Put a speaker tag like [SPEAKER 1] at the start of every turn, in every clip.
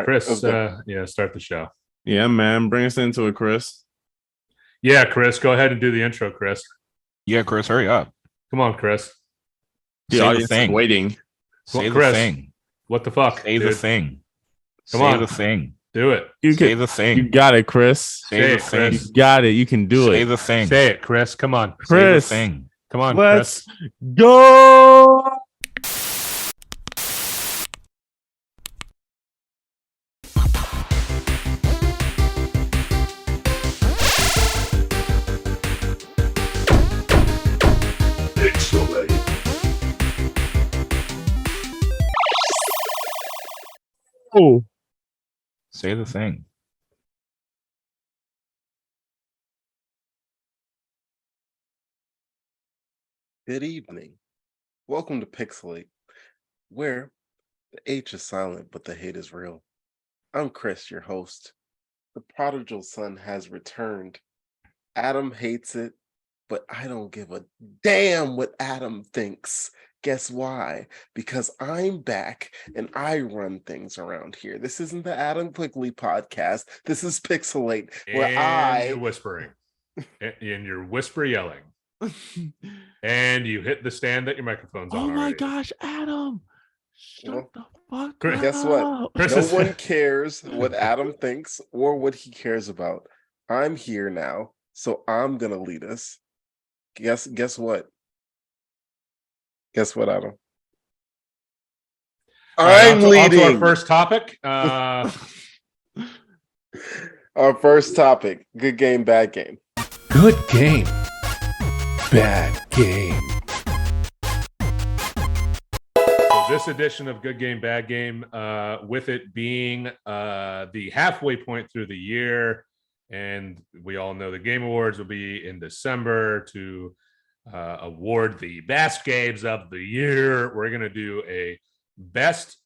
[SPEAKER 1] Chris, start the show.
[SPEAKER 2] Yeah, man. Bring us into it, Chris.
[SPEAKER 1] Yeah, Chris, go ahead and do the intro, Chris.
[SPEAKER 3] Yeah, Chris, hurry up.
[SPEAKER 1] Come on, Chris.
[SPEAKER 2] The audience is waiting.
[SPEAKER 3] Say
[SPEAKER 1] Chris,
[SPEAKER 3] the thing.
[SPEAKER 1] What the fuck?
[SPEAKER 3] Say the thing.
[SPEAKER 1] Come
[SPEAKER 3] Say
[SPEAKER 1] on.
[SPEAKER 3] the thing.
[SPEAKER 1] Do it.
[SPEAKER 3] Say the thing.
[SPEAKER 2] You got it, Chris.
[SPEAKER 3] Say the thing.
[SPEAKER 2] You got it. You can do it.
[SPEAKER 3] Say the thing.
[SPEAKER 1] Say it, Chris. Come on.
[SPEAKER 2] Chris.
[SPEAKER 3] Say the thing.
[SPEAKER 1] Come on,
[SPEAKER 2] Let's
[SPEAKER 1] Chris.
[SPEAKER 2] go. Oh.
[SPEAKER 3] Say the thing.
[SPEAKER 4] Good evening. Welcome to PixelHate's, where the H is silent, but the hate is real. I'm Chris, your host. The prodigal son has returned. Adam hates it, but I don't give a damn what Adam thinks. Guess why? Because I'm back and I run things around here. This isn't the Adam Quickly podcast. This is PixelHate, where
[SPEAKER 1] you're whispering. And you're whisper yelling. And you hit the stand that your microphone's on.
[SPEAKER 2] Oh my
[SPEAKER 1] already.
[SPEAKER 2] gosh, Adam. Shut the fuck
[SPEAKER 1] Chris,
[SPEAKER 2] up.
[SPEAKER 4] Guess what?
[SPEAKER 1] Chris
[SPEAKER 4] No
[SPEAKER 1] is-
[SPEAKER 4] one cares what Adam thinks or what he cares about. I'm here now, so I'm gonna lead us. Guess what? Guess what, Adam? I'm leading.
[SPEAKER 1] On to our first topic.
[SPEAKER 4] Our first topic: good game, bad game.
[SPEAKER 1] Good game. Bad game. So this edition of Good Game, Bad Game, with it being the halfway point through the year, and we all know the Game Awards will be in December to award the best games of the year. We're going to do a best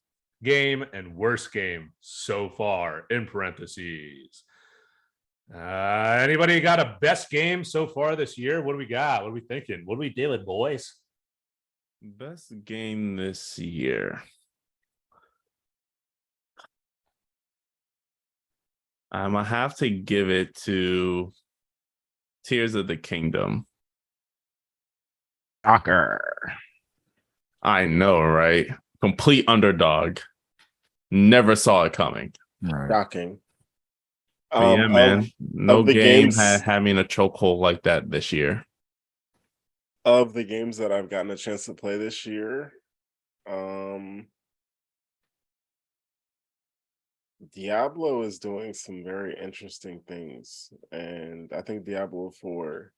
[SPEAKER 1] game and worst game so far, in parentheses. Anybody got a best game so far this year? What do we got? What are we thinking? What are we doing, boys?
[SPEAKER 2] Best game this year. I'm gonna have to give it to Tears of the Kingdom.
[SPEAKER 3] Shocker.
[SPEAKER 2] I know, right? Complete underdog. Never saw it coming.
[SPEAKER 3] Right.
[SPEAKER 4] Shocking.
[SPEAKER 2] But yeah, man. No
[SPEAKER 4] the
[SPEAKER 2] game
[SPEAKER 4] games-
[SPEAKER 2] had me in a chokehold like that this year.
[SPEAKER 4] Of the games that I've gotten a chance to play this year, Diablo is doing some very interesting things, and I think Diablo 4,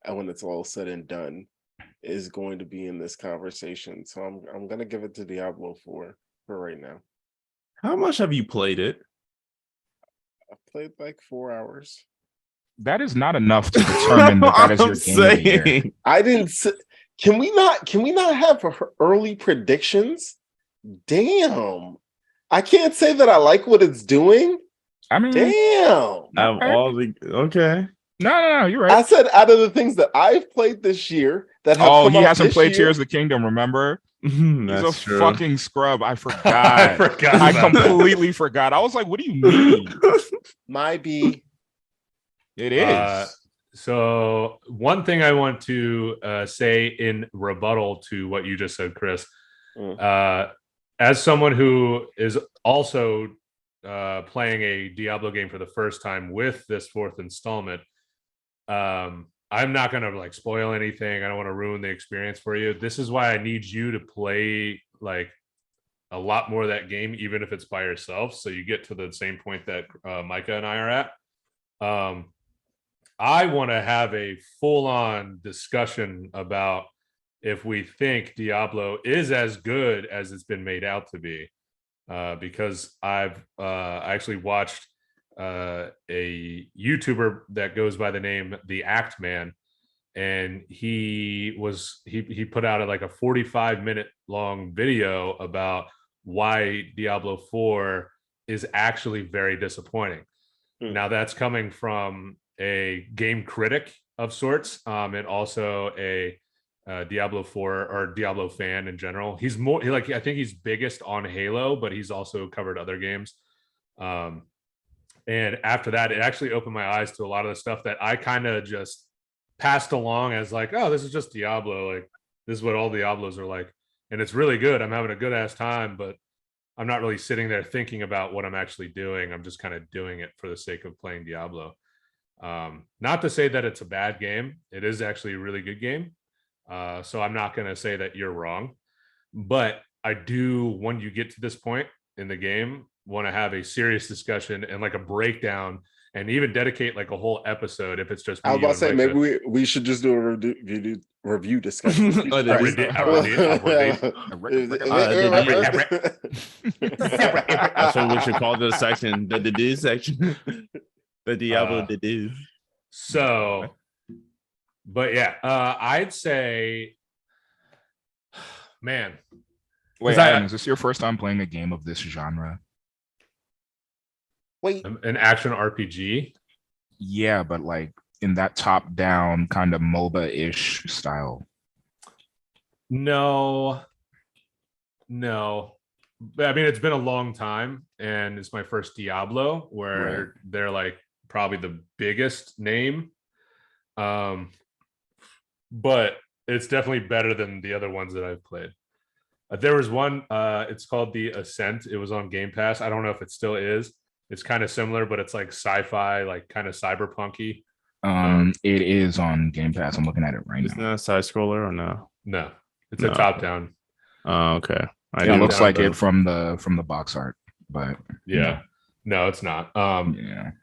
[SPEAKER 4] and when it's all said and done, is going to be in this conversation. So I'm gonna give it to Diablo 4 for right now.
[SPEAKER 2] How much have you played it?
[SPEAKER 4] I've played like 4 hours.
[SPEAKER 3] That is not enough to determine that is your game of the year.
[SPEAKER 4] I didn't. Can we not have early predictions? Damn, I can't say that I like what it's doing.
[SPEAKER 3] I mean,
[SPEAKER 4] Damn.
[SPEAKER 2] Of all the okay.
[SPEAKER 3] No, you're right.
[SPEAKER 4] I said out of the things that I've played this year that have come
[SPEAKER 3] he
[SPEAKER 4] out
[SPEAKER 3] hasn't
[SPEAKER 4] this
[SPEAKER 3] played
[SPEAKER 4] year,
[SPEAKER 3] Tears of the Kingdom, remember? He's
[SPEAKER 2] That's
[SPEAKER 3] a
[SPEAKER 2] true.
[SPEAKER 3] fucking scrub. I forgot.
[SPEAKER 1] I forgot.
[SPEAKER 3] I
[SPEAKER 1] about that.
[SPEAKER 3] completely forgot. I was like, what do you mean?
[SPEAKER 4] my B.
[SPEAKER 3] It is.
[SPEAKER 1] So one thing I want to say in rebuttal to what you just said, Chris, as someone who is also playing a Diablo game for the first time with this fourth installment, I'm not going to like spoil anything. I don't want to ruin the experience for you. This is why I need you to play like a lot more of that game, even if it's by yourself, so you get to the same point that Micah and I are at. I want to have a full-on discussion about if we think Diablo is as good as it's been made out to be, because I've actually watched a YouTuber that goes by the name The Act Man, and he put out like a 45-minute long video about why Diablo 4 is actually very disappointing. Now that's coming from a game critic of sorts, and also a Diablo 4 or Diablo fan in general. He's more I think he's biggest on Halo, but he's also covered other games. And after that, it actually opened my eyes to a lot of the stuff that I kind of just passed along as like, oh, this is just Diablo. Like, this is what all Diablos are like. And it's really good. I'm having a good ass time, but I'm not really sitting there thinking about what I'm actually doing. I'm just kind of doing it for the sake of playing Diablo. Not to say that it's a bad game. It is actually a really good game. So I'm not going to say that you're wrong. But I do, when you get to this point in the game, want to have a serious discussion and like a breakdown, and even dedicate like a whole episode if it's just me.
[SPEAKER 4] I was about to say maybe we should just do a review discussion.
[SPEAKER 2] That's what we should call this section, the do section, the Diablo do.
[SPEAKER 1] So, but yeah, I'd say, man.
[SPEAKER 3] Wait, Adam, is this your first time playing a game of this genre?
[SPEAKER 4] Wait,
[SPEAKER 1] an action RPG?
[SPEAKER 3] Yeah, but like in that top-down kind of MOBA-ish style.
[SPEAKER 1] No. I mean, it's been a long time, and it's my first Diablo, where they're like probably the biggest name. But it's definitely better than the other ones that I've played. There was one, it's called The Ascent. It was on Game Pass. I don't know if it still is. It's kind of similar, but it's like sci-fi, like kind of cyberpunky.
[SPEAKER 3] It is on Game Pass. I'm looking at it right now.
[SPEAKER 2] Isn't that a side scroller or no?
[SPEAKER 1] No, it's a top down.
[SPEAKER 2] Oh, okay.
[SPEAKER 3] It looks like it from the box art, but
[SPEAKER 1] yeah. No, it's not.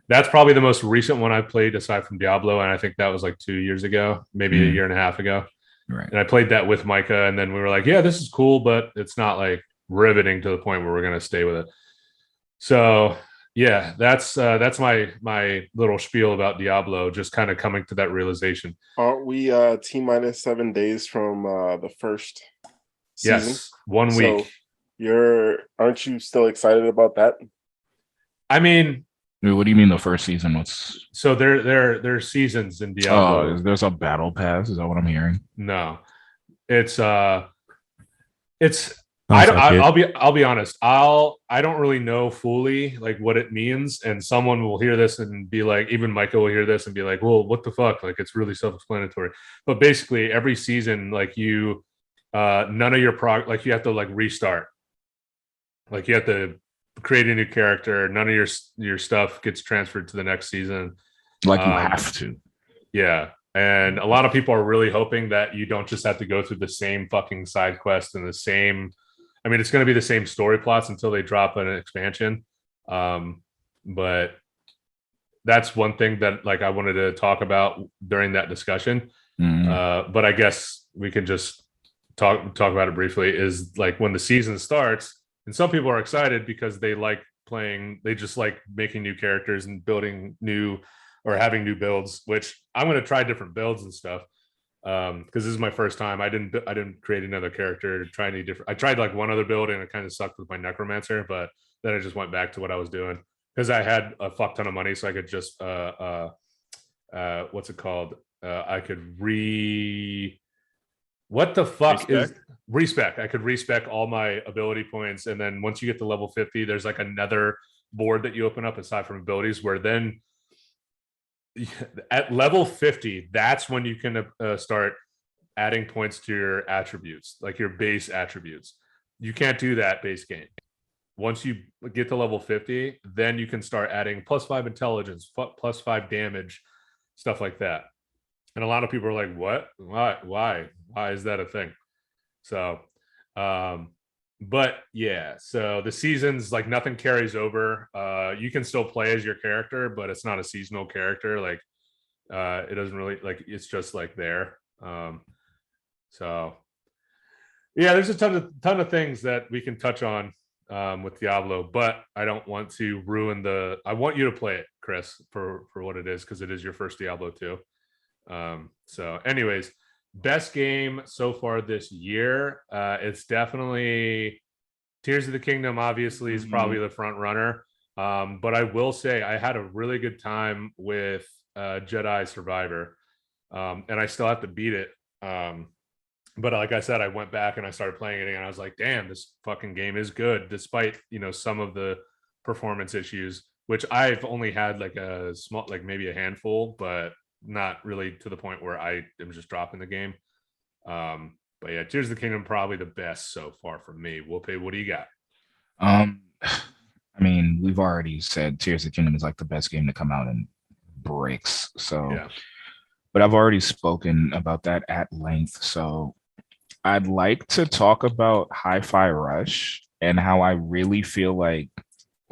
[SPEAKER 1] That's probably the most recent one I played aside from Diablo, and I think that was like 2 years ago, maybe a year and a half ago.
[SPEAKER 3] Right.
[SPEAKER 1] And I played that with Micah, and then we were like, yeah, this is cool, but it's not like riveting to the point where we're going to stay with it. So yeah, that's my little spiel about Diablo, just kind of coming to that realization.
[SPEAKER 4] Aren't we T-minus 7 days from the first season?
[SPEAKER 1] Yes, 1 week.
[SPEAKER 4] So aren't you still excited about that?
[SPEAKER 1] I mean,
[SPEAKER 3] what do you mean the first season?
[SPEAKER 1] So there are seasons in Diablo.
[SPEAKER 3] Oh, there's a battle pass. Is that what I'm hearing?
[SPEAKER 1] No, I'll be honest. I don't really know fully like what it means, and someone will hear this and be like, even Micah will hear this and be like, well, what the fuck? Like, it's really self-explanatory. But basically, every season, like you, none of your like you have to like restart. Like you have to create a new character. None of your stuff gets transferred to the next season.
[SPEAKER 3] Like you have to.
[SPEAKER 1] Yeah. And a lot of people are really hoping that you don't just have to go through the same fucking side quest and the same. I mean, it's going to be the same story plots until they drop an expansion. But that's one thing that like I wanted to talk about during that discussion. But I guess we can just talk about it briefly. Is like when the season starts, and some people are excited because they like playing. They just like making new characters and building new or having new builds. Which I'm going to try different builds and stuff. Because this is my first time. I didn't create another character to try any different. I tried like one other build and it kind of sucked with my necromancer, but then I just went back to what I was doing because I had a fuck ton of money, so I could just what's it called? I could what the fuck is respec? I could respec all my ability points, and then once you get to level 50, there's like another board that you open up aside from abilities, where then at level 50, that's when you can start adding points to your attributes, like your base attributes. You can't do that base game. Once you get to level 50, then you can start adding +5 intelligence, +5 damage, stuff like that. And a lot of people are like, what? Why is that a thing? So, but yeah, so the seasons, like nothing carries over. You can still play as your character, but it's not a seasonal character. Like it doesn't really like, it's just like there. So yeah, there's a ton of things that we can touch on with Diablo, but I don't want to ruin I want you to play it, Chris, for what it is, because it is your first Diablo too. So anyways, best game so far this year, it's definitely Tears of the Kingdom. Obviously is probably the front runner, but I will say I had a really good time with Jedi Survivor, and I still have to beat it, but like I said, I went back and I started playing it and I was like, damn, this fucking game is good, despite some of the performance issues, which I've only had like a small, like maybe a handful, but not really to the point where I am just dropping the game. But yeah, Tears of the Kingdom probably the best so far for me. Wopeh, what do you got?
[SPEAKER 3] I mean, we've already said Tears of the Kingdom is like the best game to come out in breaks. So,
[SPEAKER 1] Yeah.
[SPEAKER 3] but I've already spoken about that at length. So I'd like to talk about Hi-Fi Rush and how I really feel like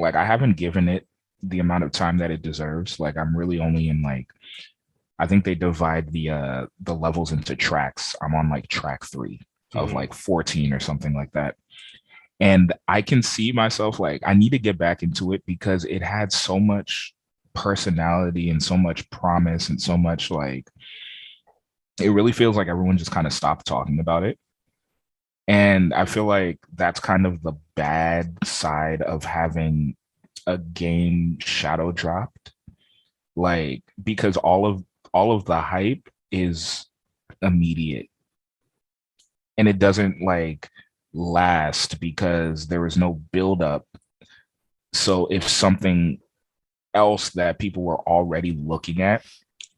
[SPEAKER 3] I haven't given it the amount of time that it deserves. Like I'm really only in like, I think they divide the levels into tracks. I'm on like track 3 of like 14 or something like that. And I can see myself like I need to get back into it because it had so much personality and so much promise and so much like it really feels like everyone just kind of stopped talking about it. And I feel like that's kind of the bad side of having a game shadow dropped. Like because all of the hype is immediate. And it doesn't like last because there was no build up. So if something else that people were already looking at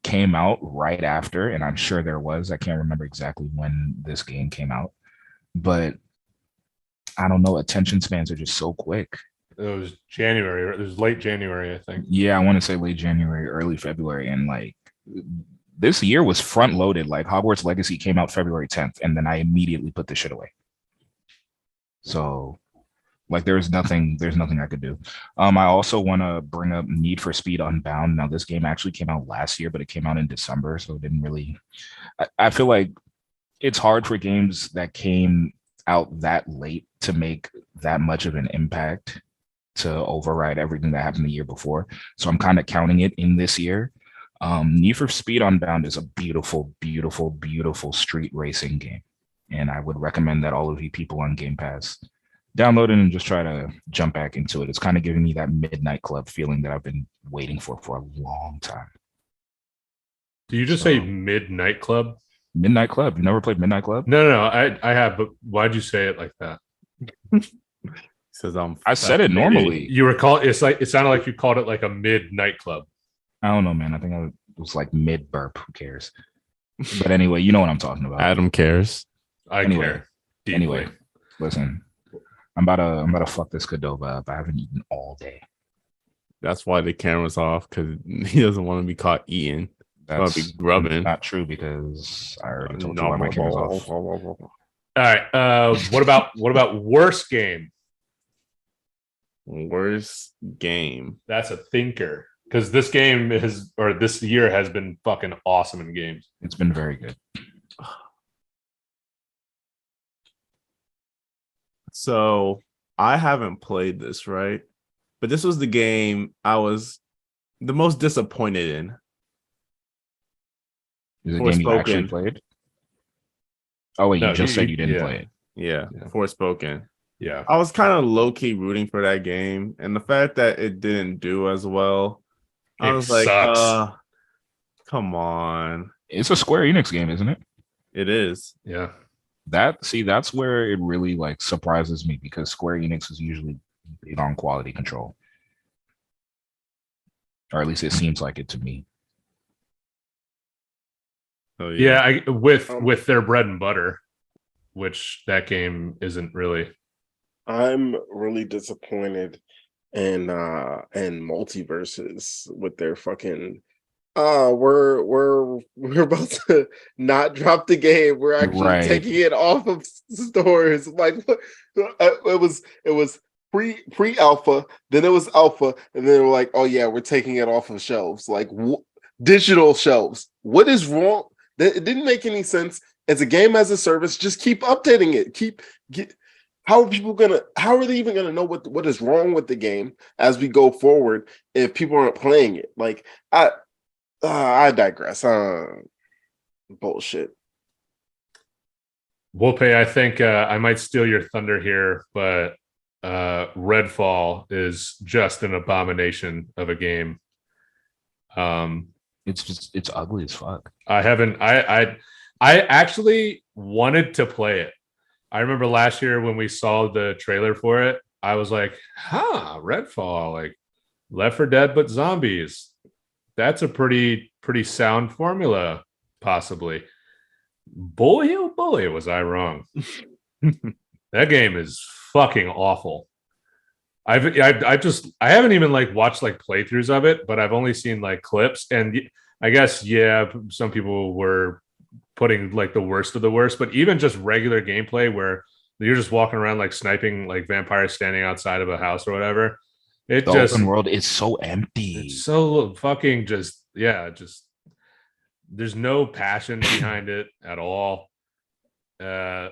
[SPEAKER 3] came out right after, and I'm sure there was, I can't remember exactly when this game came out, but I don't know, attention spans are just so quick.
[SPEAKER 1] It was January. It was late January, I think.
[SPEAKER 3] Yeah, I want to say late January, early February, and like this year was front loaded. Like Hogwarts Legacy came out February 10th, and then I immediately put the shit away. So like there's nothing I could do. I also want to bring up Need for Speed Unbound. Now this game actually came out last year, but it came out in December, so it didn't really. I feel like it's hard for games that came out that late to make that much of an impact to override everything that happened the year before. So I'm kind of counting it in this year. Need for Speed Unbound is a beautiful, beautiful, beautiful street racing game. And I would recommend that all of you people on Game Pass download it and just try to jump back into it. It's kind of giving me that Midnight Club feeling that I've been waiting for a long time.
[SPEAKER 1] Do you just say Midnight Club?
[SPEAKER 3] Midnight Club. You never played Midnight Club?
[SPEAKER 1] No, I have, but why'd you say it like that?
[SPEAKER 2] Says
[SPEAKER 3] I said it normally.
[SPEAKER 1] You were called. It's like it sounded like you called it like a midnight club.
[SPEAKER 3] I don't know, man. I think it was like mid burp. Who cares? But anyway, you know what I'm talking about.
[SPEAKER 2] Adam cares.
[SPEAKER 1] I care. Deeply.
[SPEAKER 3] Anyway, listen. I'm about to fuck this Qdoba up. I haven't eaten all day.
[SPEAKER 2] That's why the camera's off, because he doesn't want to be caught eating. That's be grubbing.
[SPEAKER 3] Not true, because I already told you why my camera's off.
[SPEAKER 1] All right. What about worst game?
[SPEAKER 2] Worst game.
[SPEAKER 1] That's a thinker, because this game this year has been fucking awesome in games.
[SPEAKER 3] It's been very good.
[SPEAKER 2] So I haven't played this, right? But this was the game I was the most disappointed in.
[SPEAKER 3] Is it a game you actually played? Oh wait, you just said you didn't play it.
[SPEAKER 2] Yeah, Forspoken.
[SPEAKER 1] Yeah.
[SPEAKER 2] I was kind of low-key rooting for that game, and the fact that it didn't do as well, I was like, come on.
[SPEAKER 3] It's a Square Enix game, isn't it?
[SPEAKER 2] It is.
[SPEAKER 1] Yeah.
[SPEAKER 3] That's where it really like surprises me, because Square Enix is usually big on quality control. Or at least it seems like it to me.
[SPEAKER 1] Oh, yeah, with their bread and butter, which that game isn't really.
[SPEAKER 4] I'm really disappointed in Multiverses with their fucking we're about to not drop the game. We're actually taking it off of stores. Like it was pre-alpha, then it was alpha, and then we're like, oh yeah, we're taking it off of shelves, like digital shelves. What is wrong? It didn't make any sense. It's a game as a service. Just keep updating it. How are they even gonna know what is wrong with the game as we go forward if people aren't playing it? Like I digress. Bullshit.
[SPEAKER 1] Wopeh, I think I might steal your thunder here, but Redfall is just an abomination of a game.
[SPEAKER 3] It's ugly as fuck.
[SPEAKER 1] I actually wanted to play it. I remember last year when we saw the trailer for it, I was like, Redfall, like Left 4 Dead but zombies. That's a pretty sound formula, possibly. Boy, oh boy, was I wrong. That game is fucking awful. I haven't even like watched like playthroughs of it, but I've only seen like clips, and I guess some people were putting like the worst of the worst, but even just regular gameplay where you're just walking around like sniping like vampires standing outside of a house or whatever. The
[SPEAKER 3] open world is so empty.
[SPEAKER 1] It's so fucking just there's no passion behind it at all. I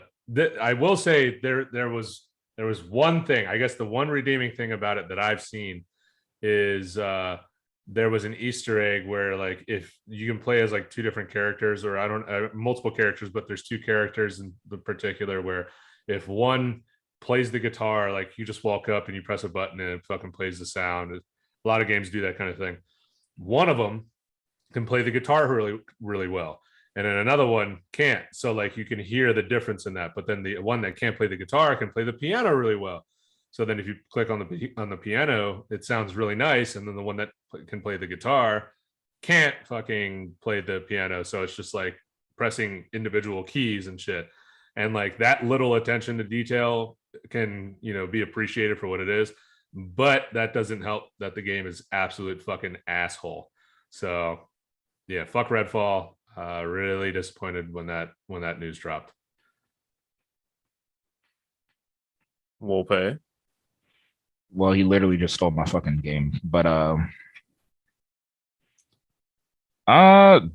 [SPEAKER 1] will say there was one thing. I guess the one redeeming thing about it that I've seen is there was an Easter egg where like if you can play as like two different characters, or multiple characters, but there's two characters in the particular where if one plays the guitar, like you just walk up and you press a button and it fucking plays the sound. A lot of games do that kind of thing. One of them can play the guitar really, really well, and then another one can't. So like you can hear the difference in that. But then the one that can't play the guitar can play the piano really well. So then if you click on the piano, it sounds really nice, and then the one that can play the guitar can't fucking play the piano. So it's just like pressing individual keys and shit. And like that little attention to detail can, be appreciated for what it is, but that doesn't help that the game is absolute fucking asshole. So yeah, fuck Redfall. Really disappointed when that news dropped.
[SPEAKER 2] Wopeh.
[SPEAKER 3] Well, he literally just stole my fucking game. But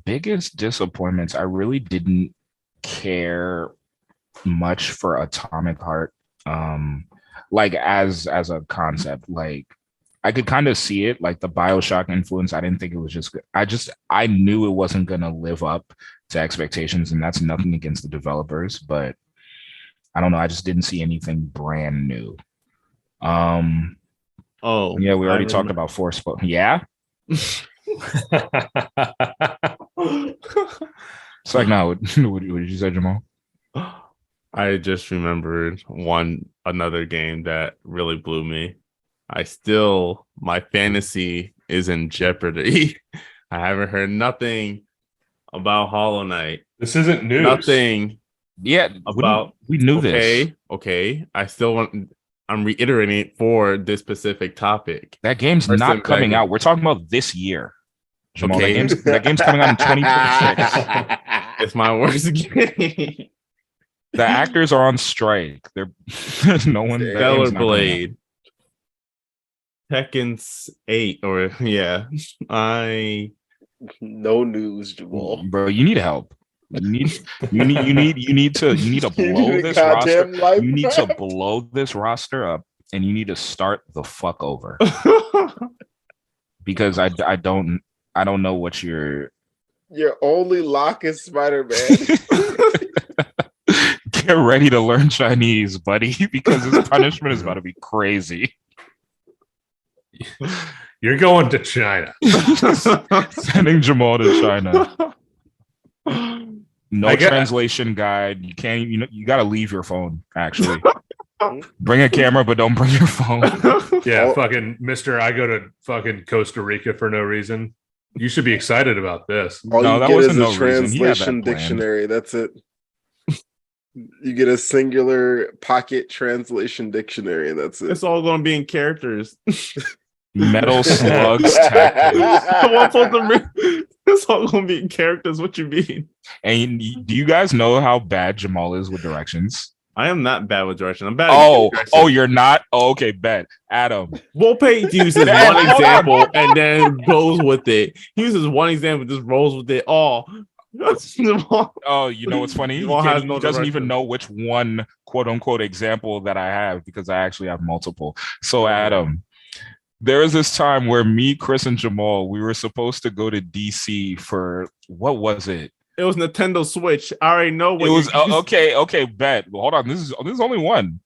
[SPEAKER 3] biggest disappointments, I really didn't care much for Atomic Heart. Like as a concept. Like I could kind of see it, like the BioShock influence. I didn't think it was just good. I knew it wasn't gonna live up to expectations, and that's nothing against the developers, but I don't know. I just didn't see anything brand new.
[SPEAKER 2] Oh
[SPEAKER 3] yeah, we already talked about Forspoken. Yeah. It's like, no, what did you say, Jamal?
[SPEAKER 2] I just remembered another game that really blew me. My fantasy is in jeopardy. I haven't heard nothing about Hollow Knight.
[SPEAKER 1] This isn't news.
[SPEAKER 2] Nothing.
[SPEAKER 3] Yeah, we knew this.
[SPEAKER 2] Okay. I'm reiterating it for this specific topic.
[SPEAKER 3] That game's not coming out. We're talking about this year. Jamal, okay. that game's coming out in 2026.
[SPEAKER 2] It's my worst game.
[SPEAKER 3] The actors are on strike. There's no one.
[SPEAKER 2] Stellar Blade. Tekken 8, or yeah.
[SPEAKER 4] No news, Jamal.
[SPEAKER 3] Bro, you need help. You need to blow this roster. You need to blow this roster up, and you need to start the fuck over. Because I don't know what your
[SPEAKER 4] only lock is Spider-Man.
[SPEAKER 3] Get ready to learn Chinese, buddy, because this punishment is about to be crazy.
[SPEAKER 1] You're going to China.
[SPEAKER 3] Sending Jamal to China. No translation guide. You can't. You got to leave your phone. Actually, bring a camera, but don't bring your phone.
[SPEAKER 1] Yeah, fucking Mister. I go to fucking Costa Rica for no reason. You should be excited about this.
[SPEAKER 4] All no, that wasn't a translation dictionary. That's it. You get a singular pocket translation dictionary, and that's it.
[SPEAKER 2] It's all going to be in characters.
[SPEAKER 3] Metal slugs tactics.
[SPEAKER 2] It's all going to be in characters. What you mean?
[SPEAKER 3] And do you guys know how bad Jamal is with directions?
[SPEAKER 2] I am not bad with directions. I'm bad.
[SPEAKER 3] Oh, you're not? Oh, okay, bad. Adam.
[SPEAKER 2] Wopeh uses one example and then goes with it. He uses one example, just rolls with it. Oh,
[SPEAKER 3] you know what's funny? He doesn't even know which one quote unquote example that I have, because I actually have multiple. So Adam, there was this time where me, Chris, and Jamal, we were supposed to go to DC for, what was it?
[SPEAKER 2] It was Nintendo Switch. I already know what
[SPEAKER 3] it was. Okay, bet. Well, hold on. This is only one.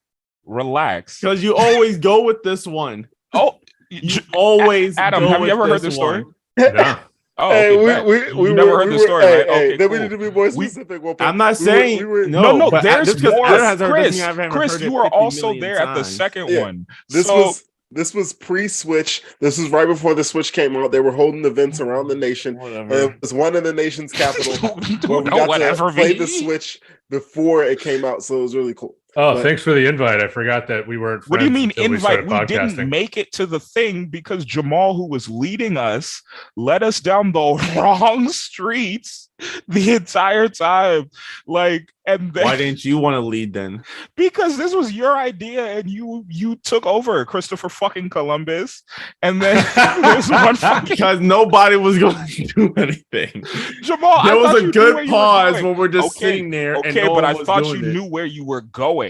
[SPEAKER 3] Relax.
[SPEAKER 2] Because you always go with this one.
[SPEAKER 3] Oh,
[SPEAKER 2] you always.
[SPEAKER 3] Adam, have you ever heard this story?
[SPEAKER 1] No.
[SPEAKER 3] Oh,
[SPEAKER 4] Hey,
[SPEAKER 3] okay, bet.
[SPEAKER 4] we
[SPEAKER 3] You never
[SPEAKER 4] were,
[SPEAKER 3] heard
[SPEAKER 4] we
[SPEAKER 3] the
[SPEAKER 4] were,
[SPEAKER 3] story,
[SPEAKER 4] hey,
[SPEAKER 3] right?
[SPEAKER 4] hey,
[SPEAKER 3] Okay,
[SPEAKER 4] then we
[SPEAKER 3] cool.
[SPEAKER 4] need to be more
[SPEAKER 3] We-
[SPEAKER 4] specific. Wopeh.
[SPEAKER 2] I'm not
[SPEAKER 4] We were-
[SPEAKER 2] saying
[SPEAKER 4] we were-
[SPEAKER 3] No,
[SPEAKER 2] but
[SPEAKER 3] there's
[SPEAKER 2] just because
[SPEAKER 3] more.
[SPEAKER 2] Adam has heard doesn't
[SPEAKER 3] Chris,
[SPEAKER 2] mean I haven't
[SPEAKER 3] Chris,
[SPEAKER 2] heard it
[SPEAKER 3] you were
[SPEAKER 2] 50
[SPEAKER 3] also
[SPEAKER 2] million
[SPEAKER 3] there at the
[SPEAKER 2] times.
[SPEAKER 3] second
[SPEAKER 4] Yeah.
[SPEAKER 3] one.
[SPEAKER 4] This was pre-Switch. This was right before the Switch came out. They were holding events around the nation.
[SPEAKER 2] Whatever.
[SPEAKER 4] And it was one in the nation's capital where we
[SPEAKER 3] No,
[SPEAKER 4] got to play
[SPEAKER 3] me.
[SPEAKER 4] the Switch before it came out. So it was really cool.
[SPEAKER 1] Oh,
[SPEAKER 4] But-
[SPEAKER 1] thanks for the invite. I forgot that we weren't friends.
[SPEAKER 3] What do you mean
[SPEAKER 1] until
[SPEAKER 3] invite?
[SPEAKER 1] We
[SPEAKER 3] We
[SPEAKER 1] started
[SPEAKER 3] didn't
[SPEAKER 1] podcasting.
[SPEAKER 3] make it to the thing because Jamal, who was leading us, led us down the wrong streets the entire time. Like, and then
[SPEAKER 2] Why didn't you want to lead then?
[SPEAKER 3] because this was your idea and you took over, Christopher fucking Columbus, and then there's one fucking
[SPEAKER 2] Because nobody was going to do anything.
[SPEAKER 3] Jamal.
[SPEAKER 2] There
[SPEAKER 3] I
[SPEAKER 2] was
[SPEAKER 3] thought
[SPEAKER 2] a
[SPEAKER 3] you knew
[SPEAKER 2] good
[SPEAKER 3] where you were
[SPEAKER 2] pause
[SPEAKER 3] going.
[SPEAKER 2] when we're just
[SPEAKER 3] Okay,
[SPEAKER 2] sitting there. and
[SPEAKER 3] Okay,
[SPEAKER 2] no
[SPEAKER 3] but
[SPEAKER 2] one
[SPEAKER 3] I
[SPEAKER 2] was
[SPEAKER 3] thought
[SPEAKER 2] doing
[SPEAKER 3] you
[SPEAKER 2] it.
[SPEAKER 3] knew where you were going.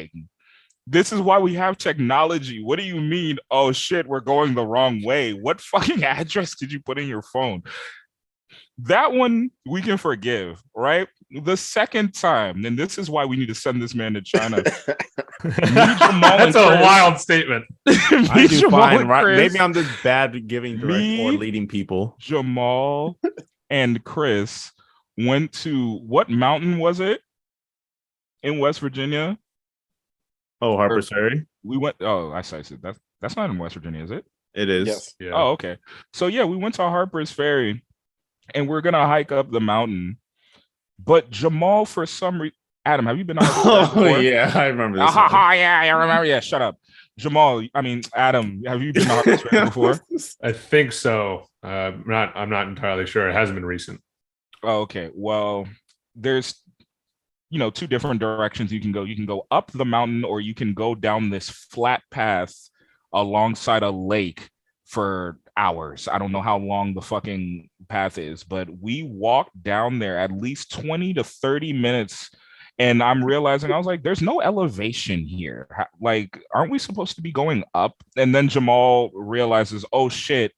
[SPEAKER 3] This is why we have technology. What do you mean? Oh shit, we're going the wrong way. What fucking address did you put in your phone? That one we can forgive, right? The second time, and this is why we need to send this man to China.
[SPEAKER 1] That's a wild statement.
[SPEAKER 2] I do
[SPEAKER 3] Jamal
[SPEAKER 2] fine,
[SPEAKER 3] and
[SPEAKER 2] right?
[SPEAKER 3] Chris,
[SPEAKER 2] Maybe I'm just bad at giving direct or
[SPEAKER 3] Me?
[SPEAKER 2] leading people.
[SPEAKER 3] Jamal and Chris went to what mountain was it in West Virginia?
[SPEAKER 2] Oh, Harper's Ferry?
[SPEAKER 3] We went. Oh, I said that's not in West Virginia, is it?
[SPEAKER 2] It is.
[SPEAKER 4] Yes.
[SPEAKER 1] Yeah.
[SPEAKER 3] Oh, okay. So yeah, we went to Harper's Ferry, and we're gonna hike up the mountain. But Jamal, for some reason, Adam, have you been to Harper's Ferry
[SPEAKER 2] Oh,
[SPEAKER 3] before?
[SPEAKER 2] yeah. I remember this.
[SPEAKER 3] Ah,
[SPEAKER 2] one.
[SPEAKER 3] yeah, I remember. Yeah, shut up, Jamal. I mean, Adam, have you been to Harper's Ferry before?
[SPEAKER 1] I think so. I'm not entirely sure. It hasn't been recent.
[SPEAKER 3] Oh, okay. Well, there's two different directions you can go. You can go up the mountain, or you can go down this flat path alongside a lake for hours. I don't know how long the fucking path is, but we walked down there at least 20 to 30 minutes. And I'm realizing, I was like, there's no elevation here. Like, aren't we supposed to be going up? And then Jamal realizes, oh shit,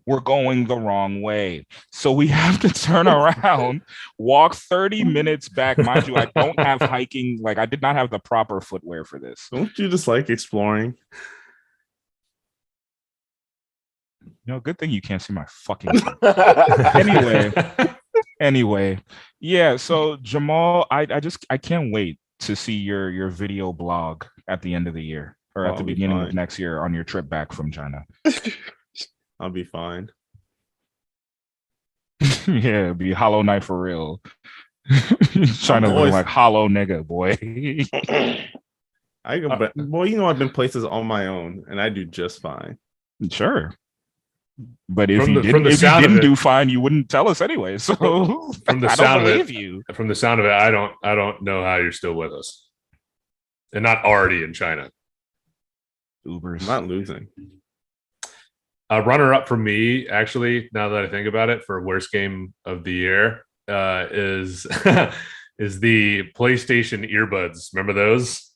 [SPEAKER 3] we're going the wrong way. So we have to turn around, walk 30 minutes back. Mind you, I don't have hiking. Like, I did not have the proper footwear for this.
[SPEAKER 2] Don't you just like exploring?
[SPEAKER 3] Good thing you can't see my fucking anyway. Yeah, so Jamal, I can't wait to see your video blog at the end of the year or at the beginning of next year on your trip back from China.
[SPEAKER 2] I'll be fine.
[SPEAKER 3] Yeah, it'd be Hollow Knight for real. China
[SPEAKER 2] always
[SPEAKER 3] like hollow nigga, boy.
[SPEAKER 2] I go, well, I've been places on my own, and I do just fine.
[SPEAKER 3] Sure. But if
[SPEAKER 1] From
[SPEAKER 3] you
[SPEAKER 1] the- from
[SPEAKER 3] didn't,
[SPEAKER 1] the
[SPEAKER 3] if you
[SPEAKER 1] sound of
[SPEAKER 3] didn't
[SPEAKER 1] it-
[SPEAKER 3] do fine, you wouldn't tell us anyway. So
[SPEAKER 1] From the
[SPEAKER 3] I
[SPEAKER 1] sound
[SPEAKER 3] don't
[SPEAKER 1] of
[SPEAKER 3] believe
[SPEAKER 1] it,
[SPEAKER 3] you.
[SPEAKER 1] From the sound of it, I don't know how you're still with us, and not already in China.
[SPEAKER 3] Ubers.
[SPEAKER 2] I'm not losing.
[SPEAKER 1] A runner up for me, actually, now that I think about it, for worst game of the year, is is the PlayStation earbuds. Remember those?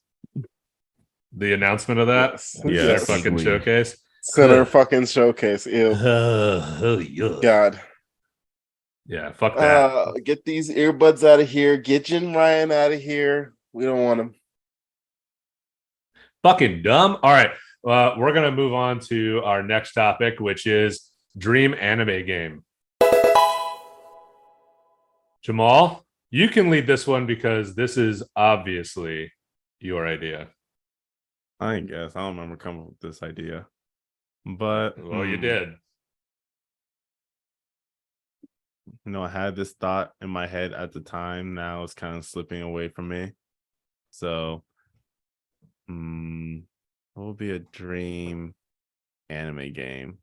[SPEAKER 1] The announcement of that,
[SPEAKER 2] Yeah.
[SPEAKER 1] their fucking
[SPEAKER 3] Vaguely.
[SPEAKER 1] showcase.
[SPEAKER 4] Center fucking showcase. Ew.
[SPEAKER 1] Yeah.
[SPEAKER 4] God.
[SPEAKER 1] Yeah, fuck that.
[SPEAKER 4] Get these earbuds out of here. Get Jin Ryan out of here. We don't want them.
[SPEAKER 1] Fucking dumb. All right. We're going to move on to our next topic, which is dream anime game. Jamal, you can lead this one because this is obviously your idea.
[SPEAKER 2] I guess I don't remember coming up with this idea, but
[SPEAKER 1] Well, you did.
[SPEAKER 2] I had this thought in my head at the time. Now it's kind of slipping away from me. So, what would be a dream anime game?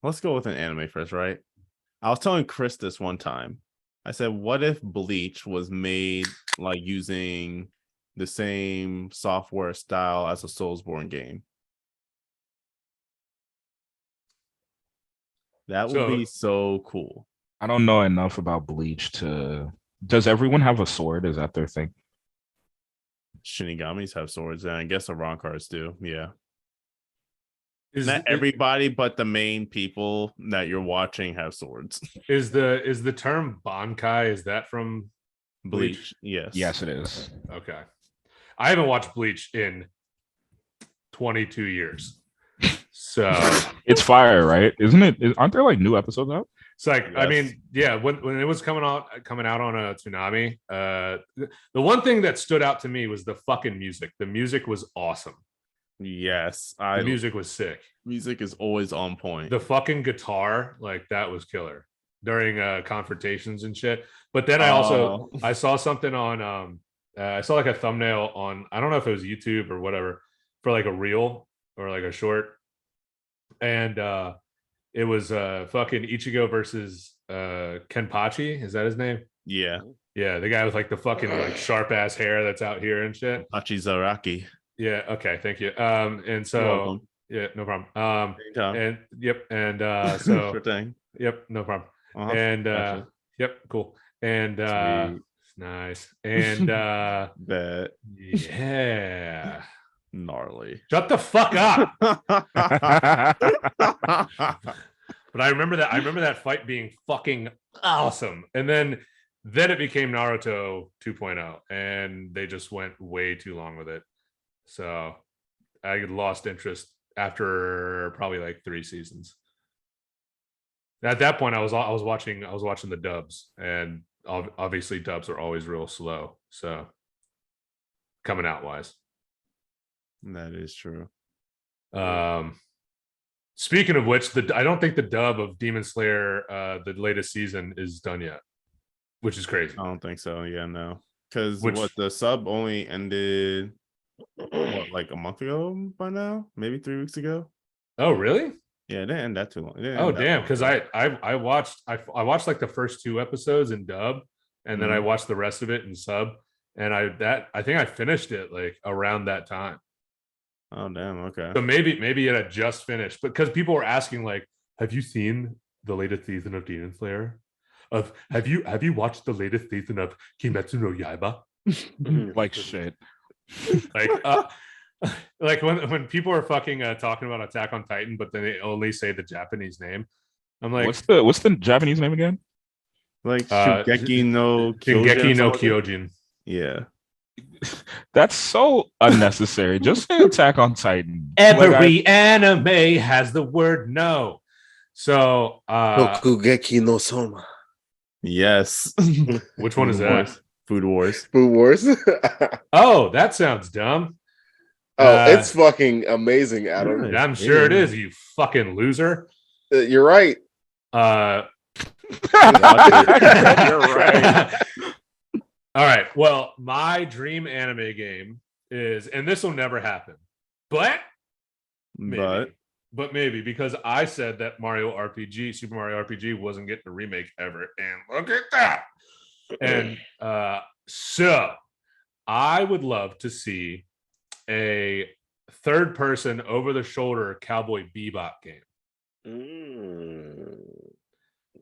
[SPEAKER 2] Let's go with an anime first, right? I was telling Chris this one time. I said, what if Bleach was made like using the same software style as a Soulsborne game? That would be so cool.
[SPEAKER 3] I don't know enough about Bleach to. Does everyone have a sword? Is that their thing?
[SPEAKER 2] Shinigamis have swords, and I guess the wrong cards do. Yeah.
[SPEAKER 1] Is
[SPEAKER 2] Not everybody, but the main people that you're watching have swords.
[SPEAKER 1] is the term Bankai, is that from
[SPEAKER 2] Bleach, yes.
[SPEAKER 3] Yes, it is.
[SPEAKER 1] Okay. I haven't watched Bleach in 22 years. So
[SPEAKER 3] it's fire, right? Isn't it? Aren't there like new episodes out?
[SPEAKER 1] it's like, I
[SPEAKER 2] Yes.
[SPEAKER 1] mean, yeah, when it was coming out on a Tsunami, the one thing that stood out to me was the fucking music. The music was awesome.
[SPEAKER 2] Yes,
[SPEAKER 1] The music was sick.
[SPEAKER 2] Music is always on point.
[SPEAKER 1] The fucking guitar, like that was killer during confrontations and shit. But then I saw something on I saw like a thumbnail on, I don't know if it was YouTube or whatever, for like a reel or like a short, and it was fucking Ichigo versus Kenpachi. Is that his name?
[SPEAKER 2] Yeah,
[SPEAKER 1] the guy with like the fucking like sharp ass hair that's out here and shit.
[SPEAKER 2] Hachizaraki.
[SPEAKER 1] Yeah, okay, thank you. And
[SPEAKER 2] You're
[SPEAKER 1] so
[SPEAKER 2] welcome.
[SPEAKER 1] yeah, no problem.
[SPEAKER 2] Anytime.
[SPEAKER 1] And yep, and so
[SPEAKER 2] Sure thing.
[SPEAKER 1] yep, no problem.
[SPEAKER 2] Uh-huh.
[SPEAKER 1] And
[SPEAKER 2] Gotcha.
[SPEAKER 1] yep, cool. And
[SPEAKER 2] Sweet.
[SPEAKER 1] nice. And
[SPEAKER 2] That
[SPEAKER 1] yeah.
[SPEAKER 2] gnarly.
[SPEAKER 1] Shut the fuck up. But I remember that fight being fucking awesome. And then it became Naruto 2.0 and they just went way too long with it. So I lost interest after probably like 3 seasons. At that point I was watching the dubs, and obviously dubs are always real slow. So coming out wise.
[SPEAKER 2] That is true.
[SPEAKER 1] Speaking of which, I don't think the dub of Demon Slayer, the latest season, is done yet, which is crazy.
[SPEAKER 2] I don't think so. Yeah, no. Because
[SPEAKER 1] Which-
[SPEAKER 2] what the sub only ended like a month ago by now? Maybe 3 weeks ago.
[SPEAKER 1] Oh, really?
[SPEAKER 2] Yeah, it didn't end that too long. It didn't
[SPEAKER 1] Oh,
[SPEAKER 2] end that
[SPEAKER 1] damn!
[SPEAKER 2] long
[SPEAKER 1] Because
[SPEAKER 2] ago.
[SPEAKER 1] I watched like the first 2 episodes in dub, and then I watched the rest of it in sub, and I think I finished it like around that time.
[SPEAKER 2] Oh, damn. Okay.
[SPEAKER 1] So maybe it had just finished, because people were asking like, "Have you seen the latest season of Demon Slayer? Have you watched the latest season of Kimetsu no Yaiba?"
[SPEAKER 3] Like shit.
[SPEAKER 1] Like like when people are fucking talking about Attack on Titan, but then they only say the Japanese name. I'm like,
[SPEAKER 3] what's the Japanese name again?
[SPEAKER 2] Like Shingeki no
[SPEAKER 1] Shingeki no
[SPEAKER 2] Kyojin.
[SPEAKER 1] Kyojin.
[SPEAKER 2] Yeah.
[SPEAKER 3] That's so unnecessary. Just say Attack on Titan.
[SPEAKER 1] Every anime has the word no. So
[SPEAKER 4] Tokugeki no Soma.
[SPEAKER 2] Yes.
[SPEAKER 1] which one is that?
[SPEAKER 2] Food Wars.
[SPEAKER 4] Food Wars.
[SPEAKER 1] Oh, that sounds dumb.
[SPEAKER 4] It's fucking amazing, Adam.
[SPEAKER 2] Really?
[SPEAKER 1] I'm sure it is, you fucking loser.
[SPEAKER 4] You're right.
[SPEAKER 1] You're
[SPEAKER 3] right.
[SPEAKER 1] All right. Well, my dream anime game is, and this will never happen, but maybe, because I said that Super Mario RPG wasn't getting a remake ever, and look at that. And so I would love to see a third-person over-the-shoulder Cowboy Bebop game.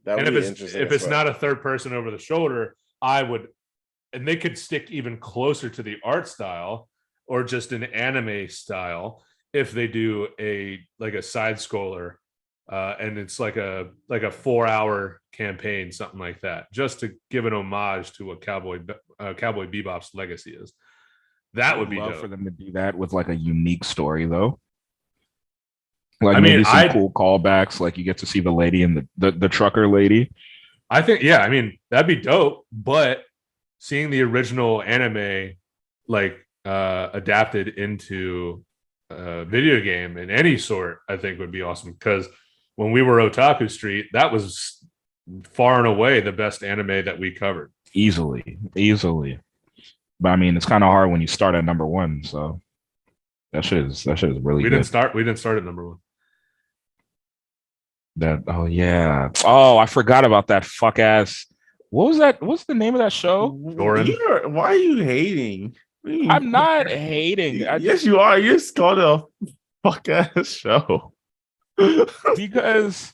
[SPEAKER 4] That would
[SPEAKER 1] And
[SPEAKER 4] be interesting.
[SPEAKER 1] if it's not a third-person over-the-shoulder, I would, and they could stick even closer to the art style or just an anime style if they do a side scroller, and it's like a 4-hour campaign, something like that, just to give an homage to what Cowboy Bebop's legacy is. That would be dope
[SPEAKER 3] for them to do that with like a unique story, though. Like, I mean, maybe some cool callbacks, like you get to see the lady and the trucker lady.
[SPEAKER 1] I think, yeah, I mean, that'd be dope. But seeing the original anime like adapted into a video game in any sort, I think would be awesome. Because when we were Otaku Street, that was far and away the best anime that we covered.
[SPEAKER 3] Easily. But I mean, it's kind of hard when you start at number 1. So that shit is really
[SPEAKER 1] We
[SPEAKER 3] good.
[SPEAKER 1] didn't start at number 1.
[SPEAKER 3] Oh yeah. Oh, I forgot about that fuck ass. What was that? What's the name of that show?
[SPEAKER 2] Why are you hating?
[SPEAKER 3] I'm not hating.
[SPEAKER 2] Yes, you are. You're called a fuck ass show.
[SPEAKER 3] Because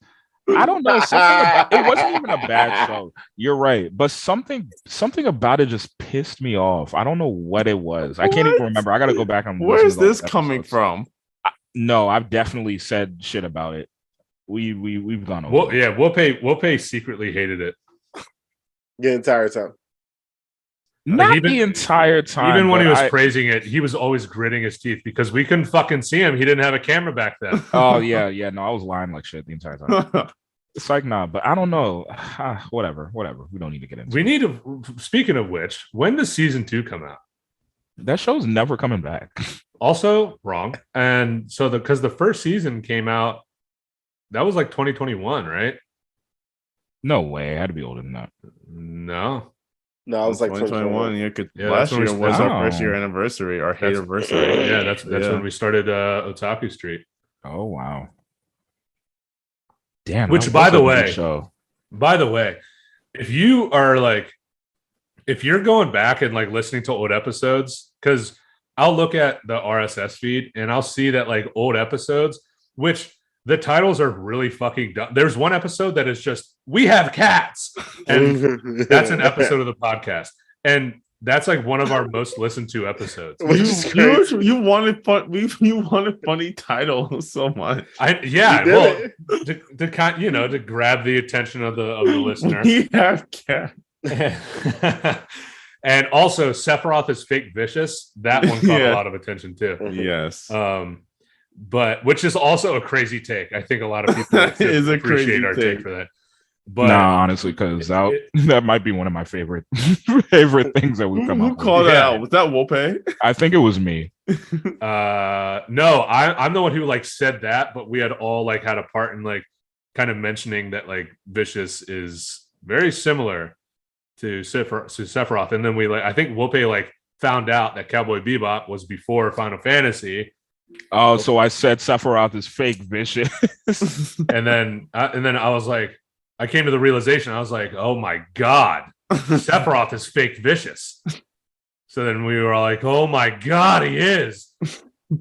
[SPEAKER 3] I don't know. It wasn't even a bad show. You're right, but something about it just pissed me off. I don't know what it was. I can't even remember. I got to go back and.
[SPEAKER 2] Where's this coming from?
[SPEAKER 3] No, I've definitely said shit about it. We've gone over.
[SPEAKER 1] Well, yeah, Wopeh secretly hated it
[SPEAKER 4] The entire time.
[SPEAKER 3] Not
[SPEAKER 1] even-
[SPEAKER 3] the entire time.
[SPEAKER 1] Even when he
[SPEAKER 3] but
[SPEAKER 1] was praising it, he was always gritting his teeth because we couldn't fucking see him. He didn't have a camera back then.
[SPEAKER 3] Oh yeah. No, I was lying like shit the entire time. It's like, nah, but I don't know. Whatever. We don't need to get into
[SPEAKER 1] We
[SPEAKER 3] it.
[SPEAKER 1] need to. Speaking of which, when does season 2 come out?
[SPEAKER 3] That show's never coming back.
[SPEAKER 1] Also wrong. And so because the first season came out, that was like 2021, right?
[SPEAKER 3] No way. I had to be older than that.
[SPEAKER 1] No.
[SPEAKER 4] No, it was like
[SPEAKER 2] 2021.
[SPEAKER 4] 2021.
[SPEAKER 1] Yeah,
[SPEAKER 2] Last
[SPEAKER 1] that's when
[SPEAKER 2] year
[SPEAKER 1] we
[SPEAKER 2] was
[SPEAKER 3] started.
[SPEAKER 2] our first year anniversary, our hate
[SPEAKER 1] That's-
[SPEAKER 2] anniversary.
[SPEAKER 1] Yeah, that's when we started Otaku Street.
[SPEAKER 3] Oh wow. Damn.
[SPEAKER 1] Which,
[SPEAKER 3] that
[SPEAKER 1] by
[SPEAKER 3] was
[SPEAKER 1] the
[SPEAKER 3] a good
[SPEAKER 1] way,
[SPEAKER 3] show.
[SPEAKER 1] By the way, if you are like, if you're going back and like listening to old episodes, because I'll look at the RSS feed and I'll see that like old episodes, which the titles are really fucking dumb. There's one episode that is just, we have cats. And that's an episode of the podcast. And that's like one of our most listened to episodes.
[SPEAKER 4] Which is crazy.
[SPEAKER 2] You wanted fun. You wanted funny titles so much.
[SPEAKER 1] Yeah,
[SPEAKER 4] You did
[SPEAKER 1] well, to grab the attention of the listener.
[SPEAKER 2] We have cat.
[SPEAKER 1] And also Sephiroth is fake vicious. That one caught a
[SPEAKER 2] Yeah.
[SPEAKER 1] lot of attention too.
[SPEAKER 2] Yes.
[SPEAKER 1] But which is also a crazy take. I think a lot of people
[SPEAKER 2] Is a
[SPEAKER 1] appreciate
[SPEAKER 2] crazy
[SPEAKER 1] our
[SPEAKER 2] take.
[SPEAKER 1] take for that. But
[SPEAKER 3] Nah, honestly, because that might be one of my favorite things that we've come
[SPEAKER 2] Who
[SPEAKER 3] up with.
[SPEAKER 2] called that
[SPEAKER 1] Yeah.
[SPEAKER 2] out? Was that Wopeh?
[SPEAKER 3] I think it was me.
[SPEAKER 1] no, I'm the one who like said that, but we had all like had a part in like kind of mentioning that like Vicious is very similar to Sephiroth. And then we like, I think Wopeh like found out that Cowboy Bebop was before Final Fantasy.
[SPEAKER 3] Oh, so I said Sephiroth is fake vicious.
[SPEAKER 1] And then I was like, I came to the realization, I was like, oh my God, Sephiroth is fake vicious. So then we were all like, oh my God, he is.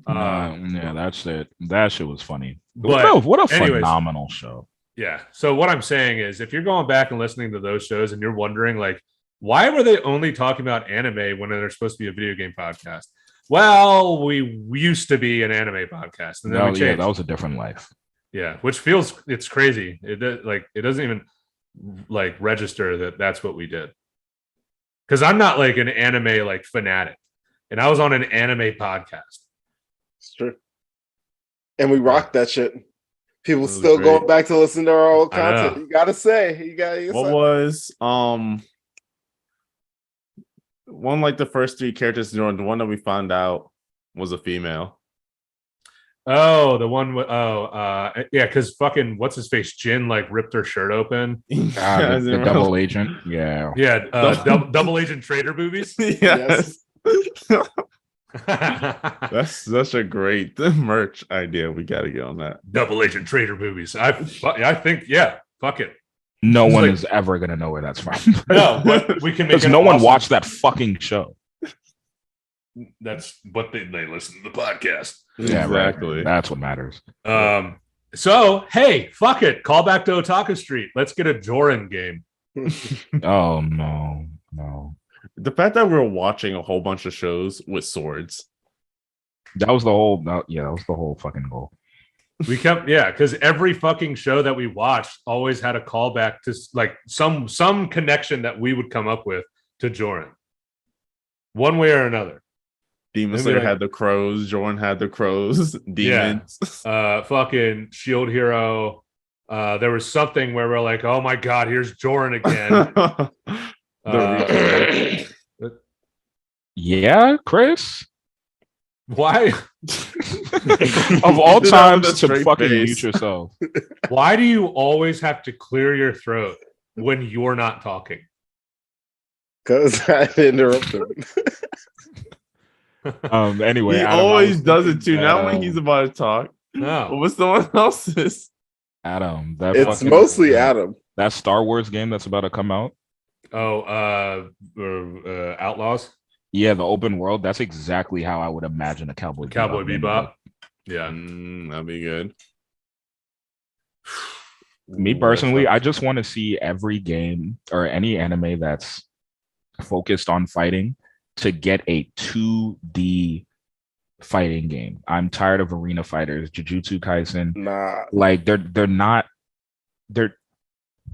[SPEAKER 3] Yeah, that's it. That shit was funny.
[SPEAKER 1] But
[SPEAKER 3] What a
[SPEAKER 1] anyways,
[SPEAKER 3] phenomenal show.
[SPEAKER 1] Yeah. So what I'm saying is, if you're going back and listening to those shows and you're wondering, like, why were they only talking about anime when they're supposed to be a video game podcast? Well, we used to be an anime podcast, and then we changed.
[SPEAKER 3] Yeah, that was a different life.
[SPEAKER 1] Yeah, which it's crazy. It doesn't even like register that that's what we did. Because I'm not like an anime like fanatic, and I was on an anime podcast.
[SPEAKER 4] It's true. And we rocked that shit. People
[SPEAKER 2] was
[SPEAKER 4] still
[SPEAKER 2] great.
[SPEAKER 4] going back to listen to our old
[SPEAKER 1] I know.
[SPEAKER 4] content. You gotta say,
[SPEAKER 2] What
[SPEAKER 4] say.
[SPEAKER 2] was one like the first three characters? The one that we found out was a female.
[SPEAKER 1] Oh, the one with yeah, because fucking what's his face Jin like ripped her shirt open.
[SPEAKER 3] The double agent. Yeah.
[SPEAKER 1] Yeah, double agent trader boobies.
[SPEAKER 2] Yes.
[SPEAKER 1] Double
[SPEAKER 2] That's such a great merch idea. We got to get on that.
[SPEAKER 1] agent trader boobies. I think fuck it.
[SPEAKER 3] No
[SPEAKER 1] It's
[SPEAKER 3] one
[SPEAKER 1] like-
[SPEAKER 3] is ever gonna know where that's from.
[SPEAKER 1] No, but we can make
[SPEAKER 3] Because
[SPEAKER 1] it
[SPEAKER 3] no one
[SPEAKER 1] awesome.
[SPEAKER 3] watched that fucking show.
[SPEAKER 1] That's what they listen to the podcast.
[SPEAKER 3] Yeah, right.
[SPEAKER 2] Exactly.
[SPEAKER 3] That's what matters.
[SPEAKER 1] So hey, fuck it. Call back to Otaku Street. Let's get a Joran game.
[SPEAKER 3] Oh no.
[SPEAKER 2] The fact that we're watching a whole bunch of shows with swords.
[SPEAKER 3] That was the whole. Yeah, that was the whole fucking goal.
[SPEAKER 1] We kept because every fucking show that we watched always had a callback to like some connection that we would come up with to Joran, one way or another.
[SPEAKER 2] Demon
[SPEAKER 1] Maybe
[SPEAKER 2] Slayer
[SPEAKER 1] like-
[SPEAKER 2] had the crows. Jordan had the crows. Demons.
[SPEAKER 1] Fucking Shield Hero. There was something where we're like, oh my God, here's Joran again.
[SPEAKER 3] Yeah, Chris.
[SPEAKER 1] Why?
[SPEAKER 3] Of all
[SPEAKER 2] Did that
[SPEAKER 3] times
[SPEAKER 2] with a
[SPEAKER 3] to
[SPEAKER 2] straight
[SPEAKER 3] fucking
[SPEAKER 2] face.
[SPEAKER 3] mute yourself.
[SPEAKER 1] Why do you always have to clear your throat when you're not talking?
[SPEAKER 4] Because I interrupted him.
[SPEAKER 3] Anyway,
[SPEAKER 2] He
[SPEAKER 3] Adam,
[SPEAKER 2] always does it too. Not when
[SPEAKER 3] Adam,
[SPEAKER 2] he's about to talk. But
[SPEAKER 1] No.
[SPEAKER 2] with someone else's.
[SPEAKER 3] Adam, that
[SPEAKER 4] It's
[SPEAKER 3] fucking-
[SPEAKER 4] mostly Adam.
[SPEAKER 3] that Star Wars game that's about to come out.
[SPEAKER 1] Oh, Outlaws,
[SPEAKER 3] Yeah, the open world. That's exactly how I would imagine a Cowboy
[SPEAKER 1] Cowboy
[SPEAKER 3] game.
[SPEAKER 1] Bebop. Yeah.
[SPEAKER 2] That'd be good.
[SPEAKER 3] Me personally, I just want to see every game or any anime that's focused on fighting to get a 2D fighting game. I'm tired of arena fighters, Jujutsu Kaisen.
[SPEAKER 4] Nah.
[SPEAKER 3] Like they're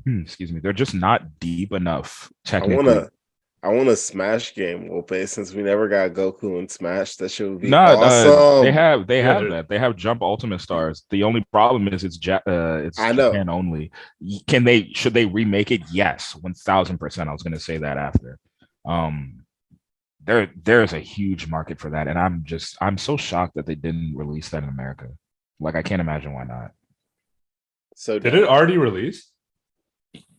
[SPEAKER 3] excuse me, they're just not deep enough technically.
[SPEAKER 4] I want a Smash game, Wopeh, since we never got Goku in Smash. That shit would be
[SPEAKER 3] No,
[SPEAKER 4] awesome.
[SPEAKER 3] they have
[SPEAKER 1] Yeah,
[SPEAKER 3] that. They have Jump Ultimate Stars. The only problem is it's
[SPEAKER 4] I know.
[SPEAKER 3] Japan only. Should they remake it? Yes, 1000%. I was gonna say that after. There's a huge market for that, and I'm so shocked that they didn't release that in America. Like I can't imagine why not.
[SPEAKER 4] So
[SPEAKER 1] did it already release?